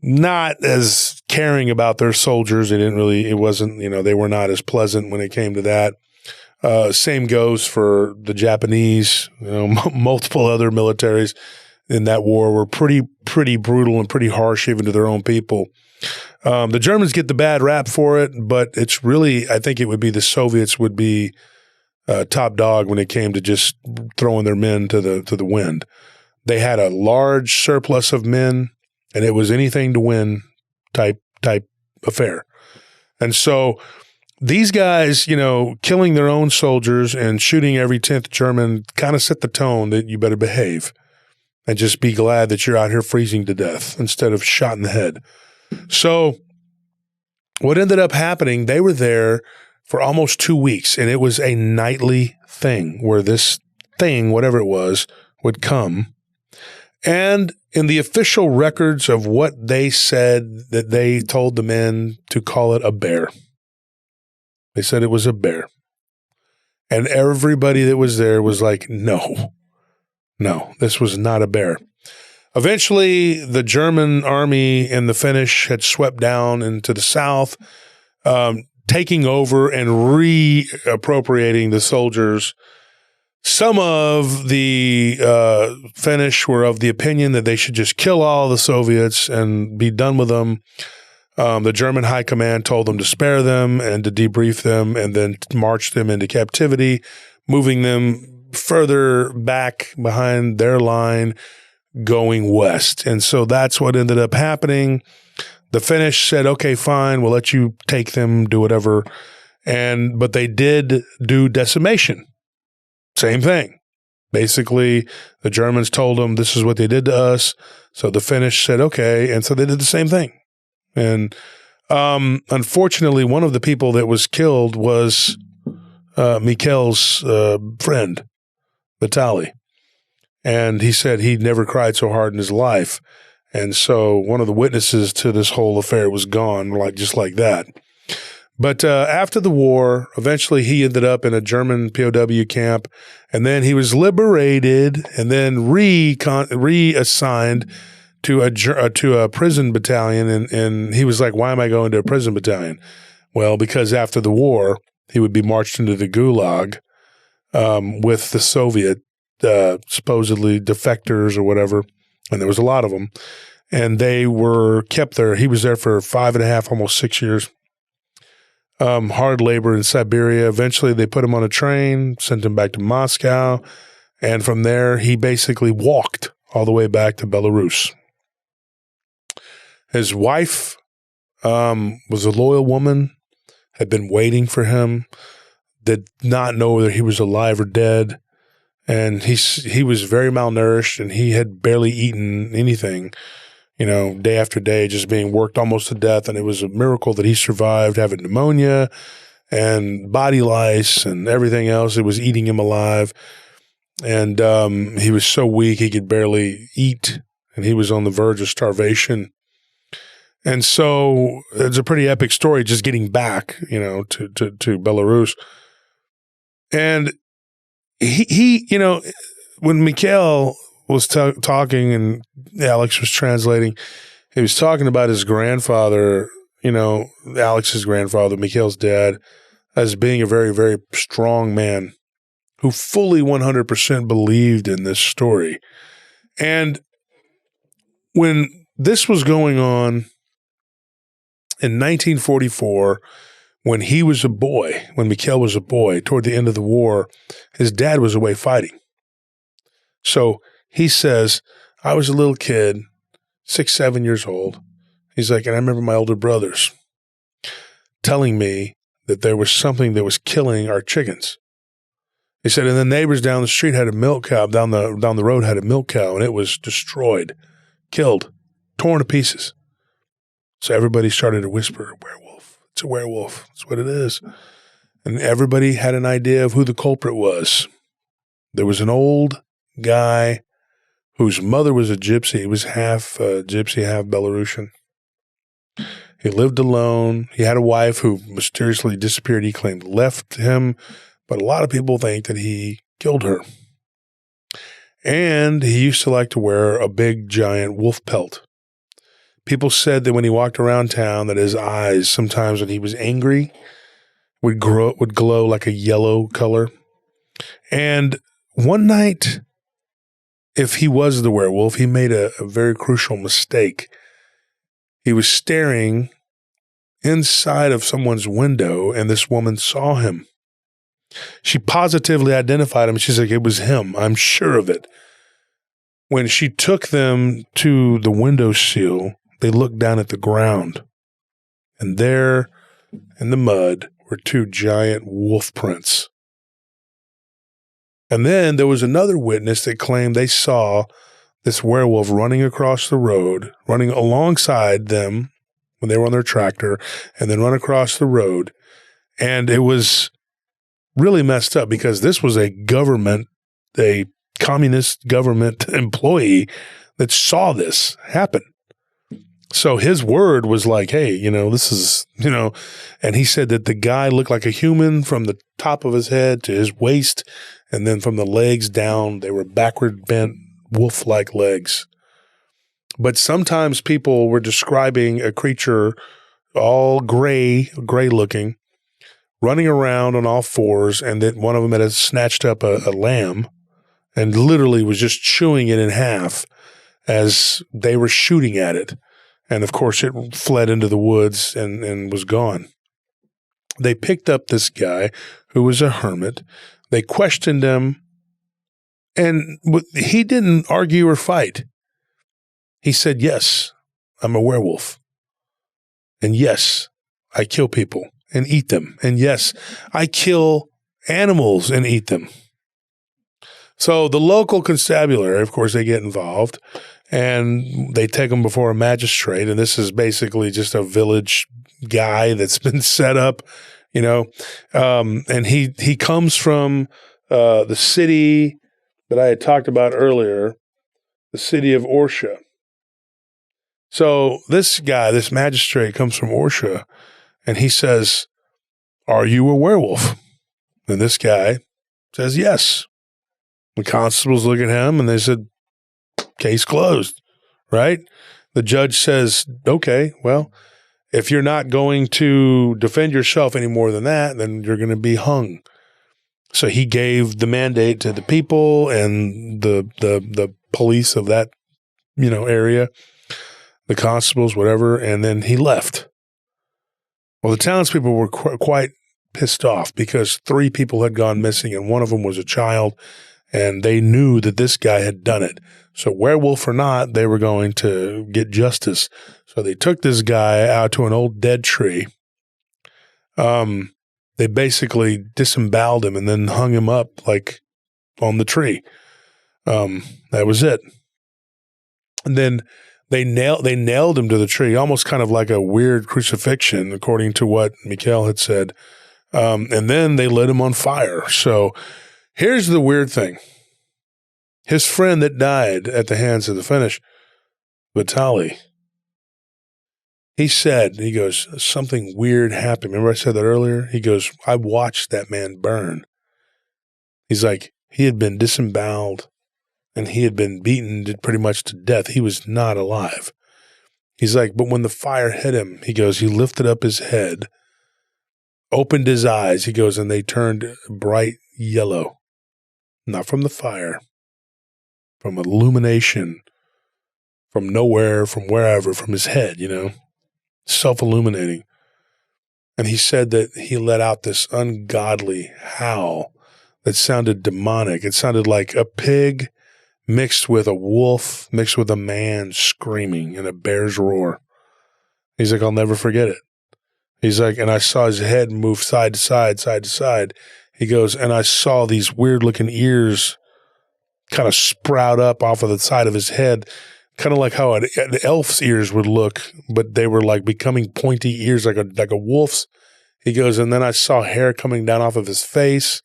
not as caring about their soldiers. They didn't really, it wasn't, they were not as pleasant when it came to that. Same goes for the Japanese, multiple other militaries in that war were pretty brutal and pretty harsh even to their own people. The Germans get the bad rap for it, but it's really, I think it would be the Soviets would be top dog when it came to just throwing their men to the wind. They had a large surplus of men, and it was anything to win type affair. And so these guys, killing their own soldiers and shooting every 10th German kind of set the tone that you better behave and just be glad that you're out here freezing to death instead of shot in the head. So what ended up happening, they were there for almost 2 weeks, and it was a nightly thing where this thing, whatever it was, would come. And in the official records of what they said, that they told the men to call it a bear. They said it was a bear. And everybody that was there was like, no, this was not a bear. Eventually, the German army and the Finnish had swept down into the south, taking over and reappropriating the soldiers. Some of the Finnish were of the opinion that they should just kill all the Soviets and be done with them. The German high command told them to spare them and to debrief them and then march them into captivity, moving them further back behind their line, going west. And so that's what ended up happening. The Finnish said, okay, fine, we'll let you take them, do whatever. But they did do decimation. Same thing. Basically, the Germans told them this is what they did to us. So the Finnish said, okay. And so they did the same thing. And unfortunately, one of the people that was killed was Mikkel's friend, Vitaly. And he said he'd never cried so hard in his life. And so one of the witnesses to this whole affair was gone, just like that. But after the war, eventually he ended up in a German POW camp, and then he was liberated and then reassigned to a prison battalion. And he was like, why am I going to a prison battalion? Well, because after the war, he would be marched into the Gulag with the Soviet supposedly defectors or whatever. And there was a lot of them. And they were kept there. He was there for 5.5, almost 6 years. Hard labor in Siberia. Eventually, they put him on a train, sent him back to Moscow. And from there, he basically walked all the way back to Belarus. His wife was a loyal woman, had been waiting for him, did not know whether he was alive or dead. And he was very malnourished, and he had barely eaten anything, day after day, just being worked almost to death. And it was a miracle that he survived having pneumonia and body lice and everything else. It was eating him alive. And he was so weak he could barely eat, and he was on the verge of starvation. And so it's a pretty epic story just getting back, to Belarus. And he when Mikkel was talking and Alex was translating, he was talking about his grandfather, Alex's grandfather, Mikkel's dad, as being a very, very strong man who fully 100% believed in this story. And when this was going on in 1944, when he was a boy, when Mikkel was a boy, toward the end of the war, his dad was away fighting. So he says, I was a little kid, 6, 7 years old. He's like, and I remember my older brothers telling me that there was something that was killing our chickens. He said, and the neighbors down the street had a milk cow, down the road had a milk cow, and it was destroyed, killed, torn to pieces. So everybody started to whisper, werewolf. It's a werewolf. That's what it is. And everybody had an idea of who the culprit was. There was an old guy whose mother was a gypsy. He was half gypsy, half Belarusian. He lived alone. He had a wife who mysteriously disappeared. He claimed left him, but a lot of people think that he killed her. And he used to like to wear a big, giant wolf pelt. People said that when he walked around town, that his eyes, sometimes when he was angry, would glow like a yellow color. And one night, if he was the werewolf, he made a very crucial mistake. He was staring inside of someone's window, and this woman saw him. She positively identified him. She's like, it was him. I'm sure of it. When she took them to the windowsill, they looked down at the ground, and there in the mud were 2 giant wolf prints. And then there was another witness that claimed they saw this werewolf running across the road, running alongside them when they were on their tractor, and then run across the road. And it was really messed up because this was a communist government employee that saw this happen. So his word was like, hey, this is, and he said that the guy looked like a human from the top of his head to his waist, and then from the legs down, they were backward bent, wolf-like legs. But sometimes people were describing a creature all gray looking, running around on all fours, and then one of them had snatched up a lamb and literally was just chewing it in half as they were shooting at it. And of course, it fled into the woods and was gone. They picked up this guy who was a hermit. They questioned him, and he didn't argue or fight. He said, yes, I'm a werewolf. And yes, I kill people and eat them. And yes, I kill animals and eat them. So the local constabulary, of course, they get involved and they take him before a magistrate. And this is basically just a village guy that's been set up, you know. And he comes from the city that I had talked about earlier, the city of Orsha. So this guy, this magistrate, comes from Orsha, and he says, are you a werewolf? And this guy says, yes. The constables look at him, and they said, case closed, right? The judge says, okay, well, if you're not going to defend yourself any more than that, then you're going to be hung. So he gave the mandate to the people and the police of that, you know, area, the constables, whatever, and then he left. Well, the townspeople were quite pissed off because 3 people had gone missing, and one of them was a child, and they knew that this guy had done it. So werewolf or not, they were going to get justice. So they took this guy out to an old dead tree. They basically disemboweled him and then hung him up like on the tree. That was it. And then they nailed him to the tree, almost kind of like a weird crucifixion, according to what Mikhail had said. And then they lit him on fire. So here's the weird thing. His friend that died at the hands of the Finnish, Vitali, he goes, something weird happened. Remember I said that earlier? He goes, I watched that man burn. He's like, he had been disemboweled and he had been beaten pretty much to death. He was not alive. He's like, but when the fire hit him, he goes, he lifted up his head, opened his eyes, he goes, and they turned bright yellow. Not from the fire, from illumination, from nowhere, from wherever, from his head, you know, self-illuminating. And he said that he let out this ungodly howl that sounded demonic. It sounded like a pig mixed with a wolf, mixed with a man screaming in a bear's roar. He's like, I'll never forget it. He's like, and I saw his head move side to side, side to side. He goes, and I saw these weird-looking ears kind of sprout up off of the side of his head, kind of like how an elf's ears would look, but they were like becoming pointy ears like a wolf's. He goes, and then I saw hair coming down off of his face,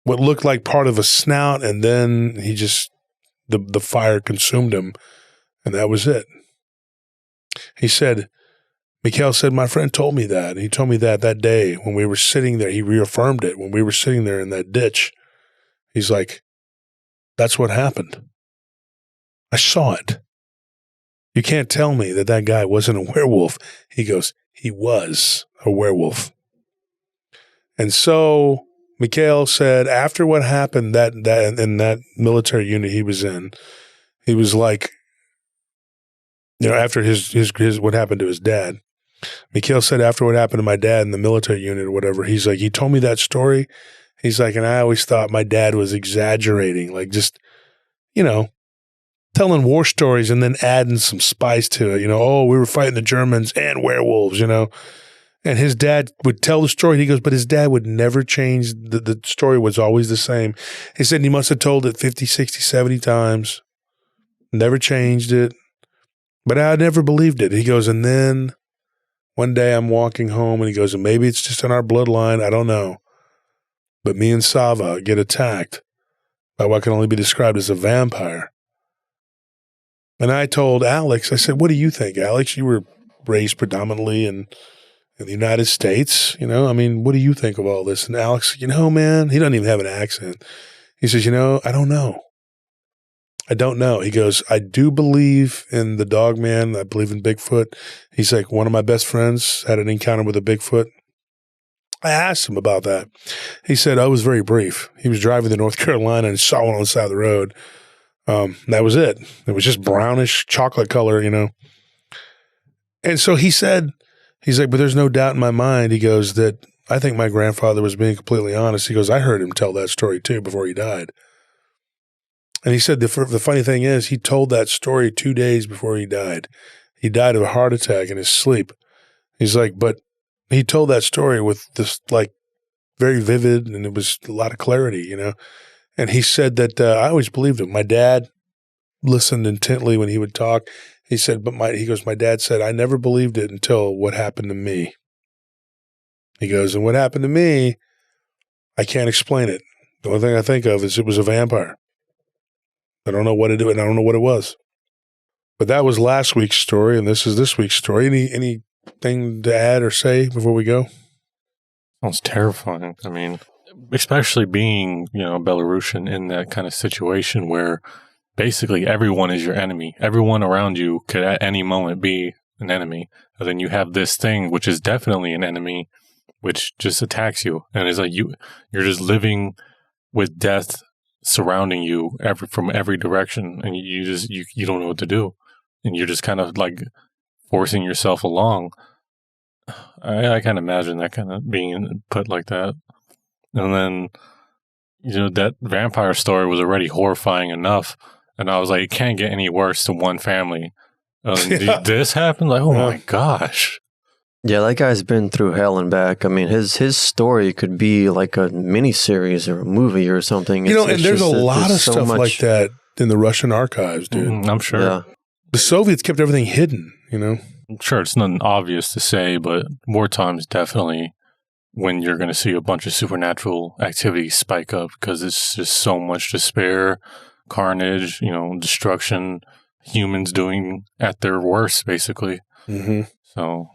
what looked like part of a snout, and then he just, the fire consumed him, and that was it. He said, Mikhail said, my friend told me that. He told me that day when we were sitting there. He reaffirmed it when we were sitting there in that ditch. He's like, that's what happened. I saw it. You can't tell me that guy wasn't a werewolf. He goes, he was a werewolf. And so Mikhail said after what happened that in that military unit he was in, he was like, you know, after his what happened to his dad, Mikhail said after what happened to my dad in the military unit or whatever, he's like, he told me that story. He's like, and I always thought my dad was exaggerating, like just, you know, telling war stories and then adding some spice to it. You know, oh, we were fighting the Germans and werewolves, you know. And his dad would tell the story. He goes, but his dad would never change. The story was always the same. He said he must have told it 50, 60, 70 times. Never changed it. But I never believed it. He goes, and then one day I'm walking home and he goes, and maybe it's just in our bloodline. I don't know. But me and Sava get attacked by what can only be described as a vampire. And I told Alex, I said, what do you think, Alex? You were raised predominantly in the United States, you know, I mean, what do you think of all this? And Alex, you know, man, he doesn't even have an accent. He says, you know, I don't know. I don't know. He goes, I do believe in the dog man. I believe in Bigfoot. He's like, one of my best friends had an encounter with a Bigfoot. I asked him about that. He said, I was very brief. He was driving to North Carolina and saw one on the side of the road. That was it. It was just brownish chocolate color, you know. And so he said, he's like, but there's no doubt in my mind, he goes, that I think my grandfather was being completely honest. He goes, I heard him tell that story too before he died. And he said the funny thing is he told that story 2 days before he died. He died of a heart attack in his sleep. He's like, but he told that story with this like very vivid, and it was a lot of clarity, you know. And he said that I always believed him. My dad listened intently when he would talk. He said, but my dad said, I never believed it until what happened to me. He goes, and what happened to me, I can't explain it. The only thing I think of is it was a vampire. I don't know what it did, and I don't know what it was. But that was last week's story, and this is this week's story. Anything to add or say before we go? Sounds terrifying. I mean, especially being, Belarusian in that kind of situation where basically everyone is your enemy. Everyone around you could at any moment be an enemy. And then you have this thing, which is definitely an enemy, which just attacks you. And it's like you're just living with death surrounding you from every direction. And you don't know what to do. And you're just kind of like forcing yourself along. I can't imagine that kind of being put like that. And then, that vampire story was already horrifying enough. And I was like, it can't get any worse than one family. This happened? Like, oh my gosh. Yeah, that guy's been through hell and back. I mean, his story could be like a miniseries or a movie or something. And there's a lot of stuff like that in the Russian archives, dude. I'm sure. Yeah. The Soviets kept everything hidden, I'm sure it's nothing obvious to say, but wartime's definitely when you're going to see a bunch of supernatural activity spike up because it's just so much despair, carnage, destruction, humans doing at their worst, basically. Mm-hmm. So,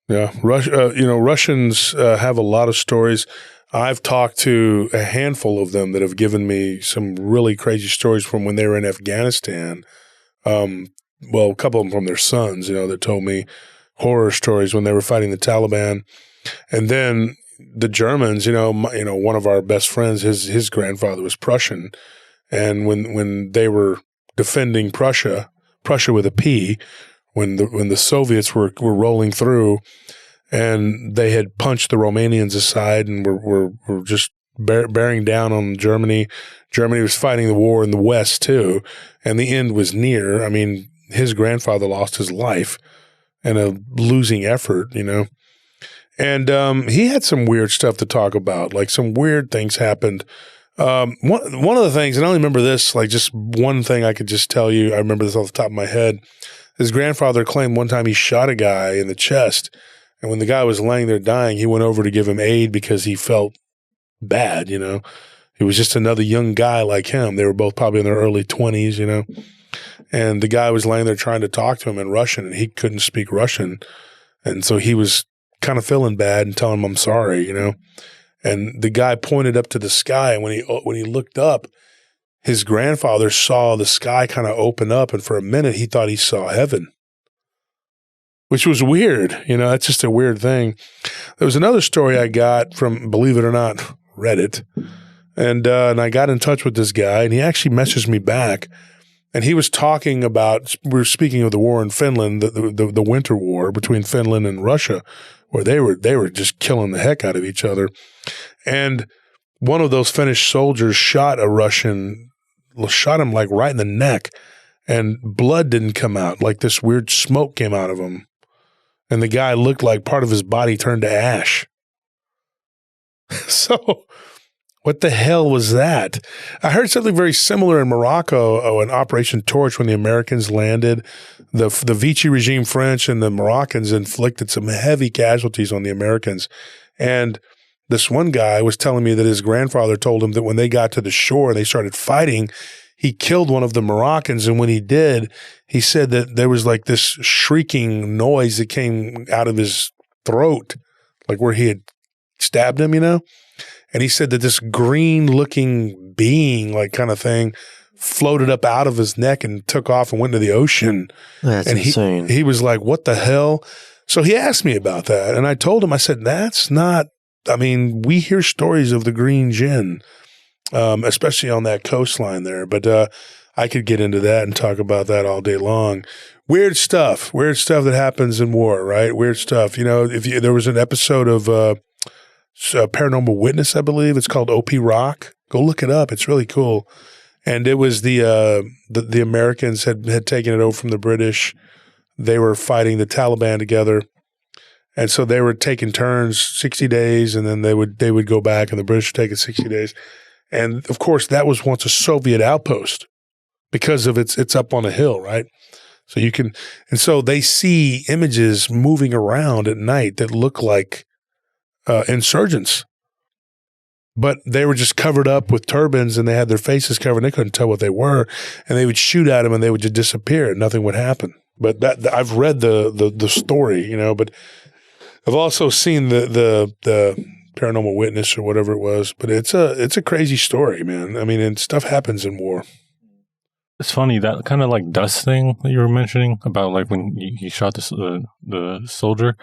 yeah, Russians have a lot of stories. I've talked to a handful of them that have given me some really crazy stories from when they were in Afghanistan. Well, a couple of them from their sons, that told me horror stories when they were fighting the Taliban. And then the Germans, one of our best friends, his grandfather was Prussian. And when they were defending Prussia with a P, when the Soviets were rolling through and they had punched the Romanians aside and were just bearing down on Germany. Germany was fighting the war in the West too. And the end was near. I mean, his grandfather lost his life in a losing effort, And he had some weird stuff to talk about, like some weird things happened. One of the things, and I only remember this, like just one thing I could just tell you, I remember this off the top of my head. His grandfather claimed one time he shot a guy in the chest, and when the guy was laying there dying, he went over to give him aid because he felt bad, He was just another young guy like him. They were both probably in their early 20s, And the guy was laying there trying to talk to him in Russian, and he couldn't speak Russian. And so he was kind of feeling bad and telling him, I'm sorry, And the guy pointed up to the sky, and when he looked up, his grandfather saw the sky kind of open up, and for a minute he thought he saw heaven, which was weird. That's just a weird thing. There was another story I got from, believe it or not, Reddit, and I got in touch with this guy, and he actually messaged me back. And he was talking about, we were speaking of the war in Finland, the winter war between Finland and Russia, where they were just killing the heck out of each other. And one of those Finnish soldiers shot a Russian, shot him like right in the neck, and blood didn't come out. Like this weird smoke came out of him. And the guy looked like part of his body turned to ash. So what the hell was that? I heard something very similar in Morocco in Operation Torch when the Americans landed. The Vichy regime French and the Moroccans inflicted some heavy casualties on the Americans. And this one guy was telling me that his grandfather told him that when they got to the shore and they started fighting, he killed one of the Moroccans. And when he did, he said that there was like this shrieking noise that came out of his throat, like where he had stabbed him, And he said that this green-looking being, like kind of thing, floated up out of his neck and took off and went to the ocean. That's insane. He was like, what the hell? So he asked me about that. And I told him, I said, that's not – I mean, we hear stories of the green djinn, especially on that coastline there. But I could get into that and talk about that all day long. Weird stuff that happens in war, right? Weird stuff. There was an episode of Paranormal Witness, I believe. It's called OP Rock. Go look it up. It's really cool. And it was the Americans had taken it over from the British. They were fighting the Taliban together. And so they were taking turns, 60 days, and then they would go back, and the British would take it 60 days. And of course, that was once a Soviet outpost because of it's up on a hill, right? So and so they see images moving around at night that look like insurgents, but they were just covered up with turbans and they had their faces covered. And they couldn't tell what they were, and they would shoot at them and they would just disappear and nothing would happen. But I've read the story, but I've also seen the Paranormal Witness or whatever it was. But it's a crazy story, man. I mean, and stuff happens in war. It's funny, that kind of like dust thing that you were mentioning about like when he shot the soldier.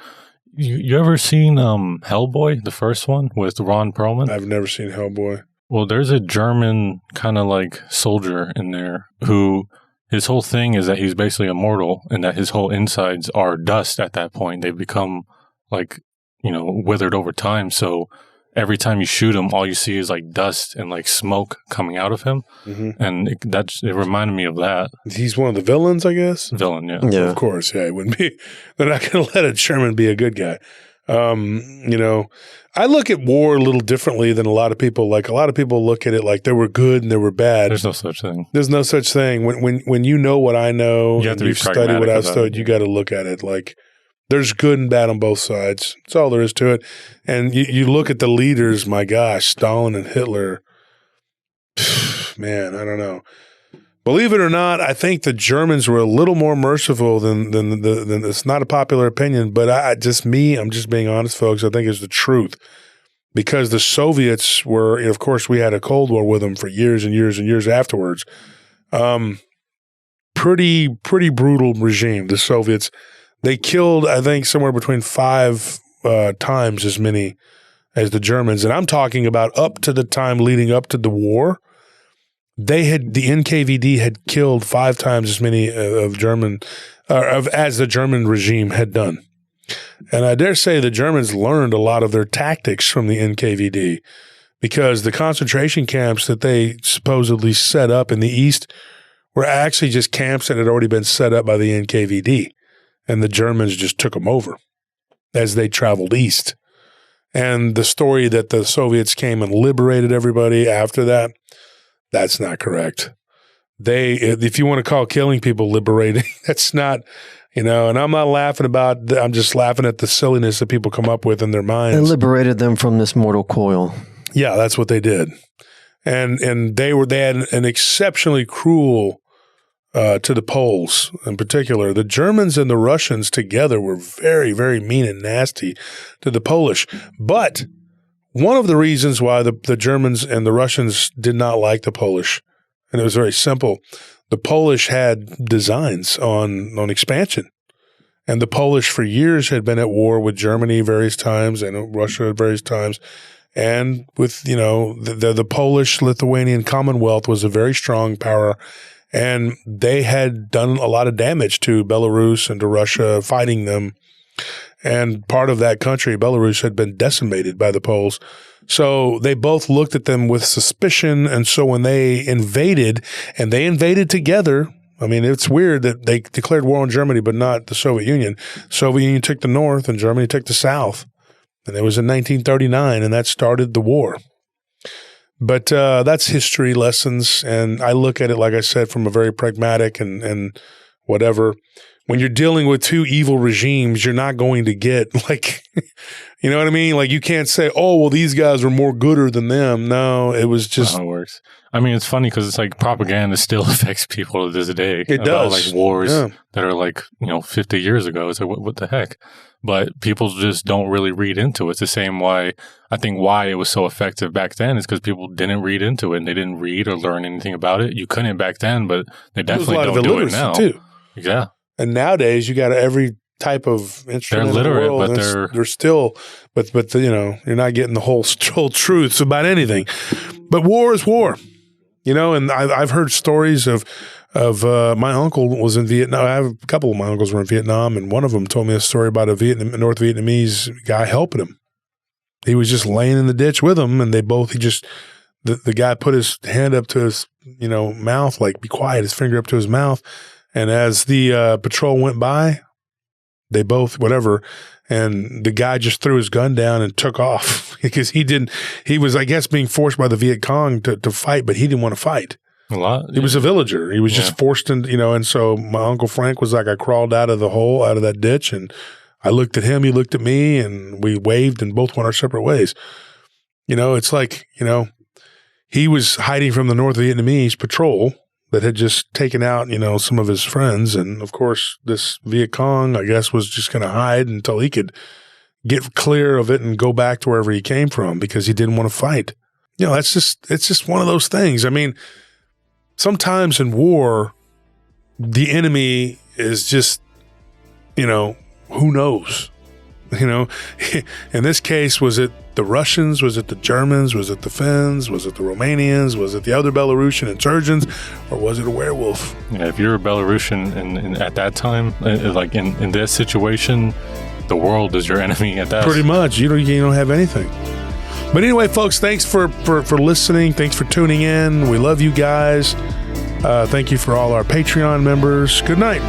You ever seen Hellboy, the first one with Ron Perlman? I've never seen Hellboy. Well, there's a German kind of like soldier in there who his whole thing is that he's basically immortal and that his whole insides are dust at that point. They've become like, withered over time. So every time you shoot him, all you see is like dust and like smoke coming out of him. Mm-hmm. And it reminded me of that. He's one of the villains, I guess? Villain, yeah. Of course, yeah. It wouldn't be. They're not going to let a German be a good guy. I look at war a little differently than a lot of people. Like a lot of people look at it like there were good and there were bad. There's no such thing. There's no such thing. When you know what I know and you study what I've studied, you got to look at it like there's good and bad on both sides. That's all there is to it. And you look at the leaders, my gosh, Stalin and Hitler, man, I don't know. Believe it or not, I think the Germans were a little more merciful than it's not a popular opinion, but I'm just being honest, folks. I think it's the truth. Because the Soviets were, of course, we had a Cold War with them for years and years and years afterwards. Pretty brutal regime, the Soviets. They killed, I think, somewhere between 5 times as many as the Germans. And I'm talking about up to the time leading up to the war. The NKVD had killed 5 times as many as the German regime had done. And I dare say the Germans learned a lot of their tactics from the NKVD because the concentration camps that they supposedly set up in the East were actually just camps that had already been set up by the NKVD. And the Germans just took them over as they traveled east. And the story that the Soviets came and liberated everybody after that, that's not correct. If you want to call killing people liberating, that's not, and I'm not laughing I'm just laughing at the silliness that people come up with in their minds. They liberated them from this mortal coil. Yeah, that's what they did. And they had an exceptionally cruel to the Poles in particular. The Germans and the Russians together were very, very mean and nasty to the Polish. But one of the reasons why the Germans and the Russians did not like the Polish, and it was very simple, the Polish had designs on expansion. And the Polish for years had been at war with Germany various times and Russia at various times. And with, the Polish-Lithuanian Commonwealth was a very strong power. And they had done a lot of damage to Belarus and to Russia, fighting them. And part of that country, Belarus, had been decimated by the Poles. So they both looked at them with suspicion. And so when they invaded, and they invaded together, I mean, it's weird that they declared war on Germany, but not the Soviet Union. The Soviet Union took the north and Germany took the south. And it was in 1939, and that started the war. But that's history lessons, and I look at it, like I said, from a very pragmatic and whatever. When you're dealing with 2 evil regimes, you're not going to get like, you know what I mean? Like you can't say, oh, well, these guys were more gooder than them. No, it was just. How it works. I mean, it's funny because it's like propaganda still affects people to this day. It does. Like wars that are like, 50 years ago. It's like, what the heck? But people just don't really read into it. It's the same why it was so effective back then is because people didn't read into it and they didn't read or learn anything about it. You couldn't back then, but they definitely don't do it now. Too. Yeah. And nowadays you got every type of instrument. They're literate, in the world, but they're still, but you're not getting the whole truths about anything. But war is war, and I've heard stories of my uncle was in Vietnam. I have a couple of my uncles were in Vietnam, and one of them told me a story about a North Vietnamese guy helping him. He was just laying in the ditch with him, and the guy put his hand up to his, mouth, like, be quiet, his finger up to his mouth. And as the patrol went by, they both, whatever, and the guy just threw his gun down and took off because he was, I guess, being forced by the Viet Cong to fight, but he didn't want to fight. A lot. He was a villager. He was just forced into, and so my Uncle Frank was like, I crawled out of the hole, out of that ditch, and I looked at him, he looked at me, and we waved and both went our separate ways. It's like, he was hiding from the North Vietnamese patrol that had just taken out, some of his friends. And of course, this Viet Cong, I guess, was just going to hide until he could get clear of it and go back to wherever he came from because he didn't want to fight. It's just one of those things. I mean, sometimes in war, the enemy is just, who knows? In this case, was it the Russians? Was it the Germans? Was it the Finns? Was it the Romanians? Was it the other Belarusian insurgents? Or was it a werewolf? Yeah, if you're a Belarusian and at that time, like in this situation, the world is your enemy at that. Pretty much. You don't have anything. But anyway, folks, thanks for listening. Thanks for tuning in. We love you guys. Thank you for all our Patreon members. Good night.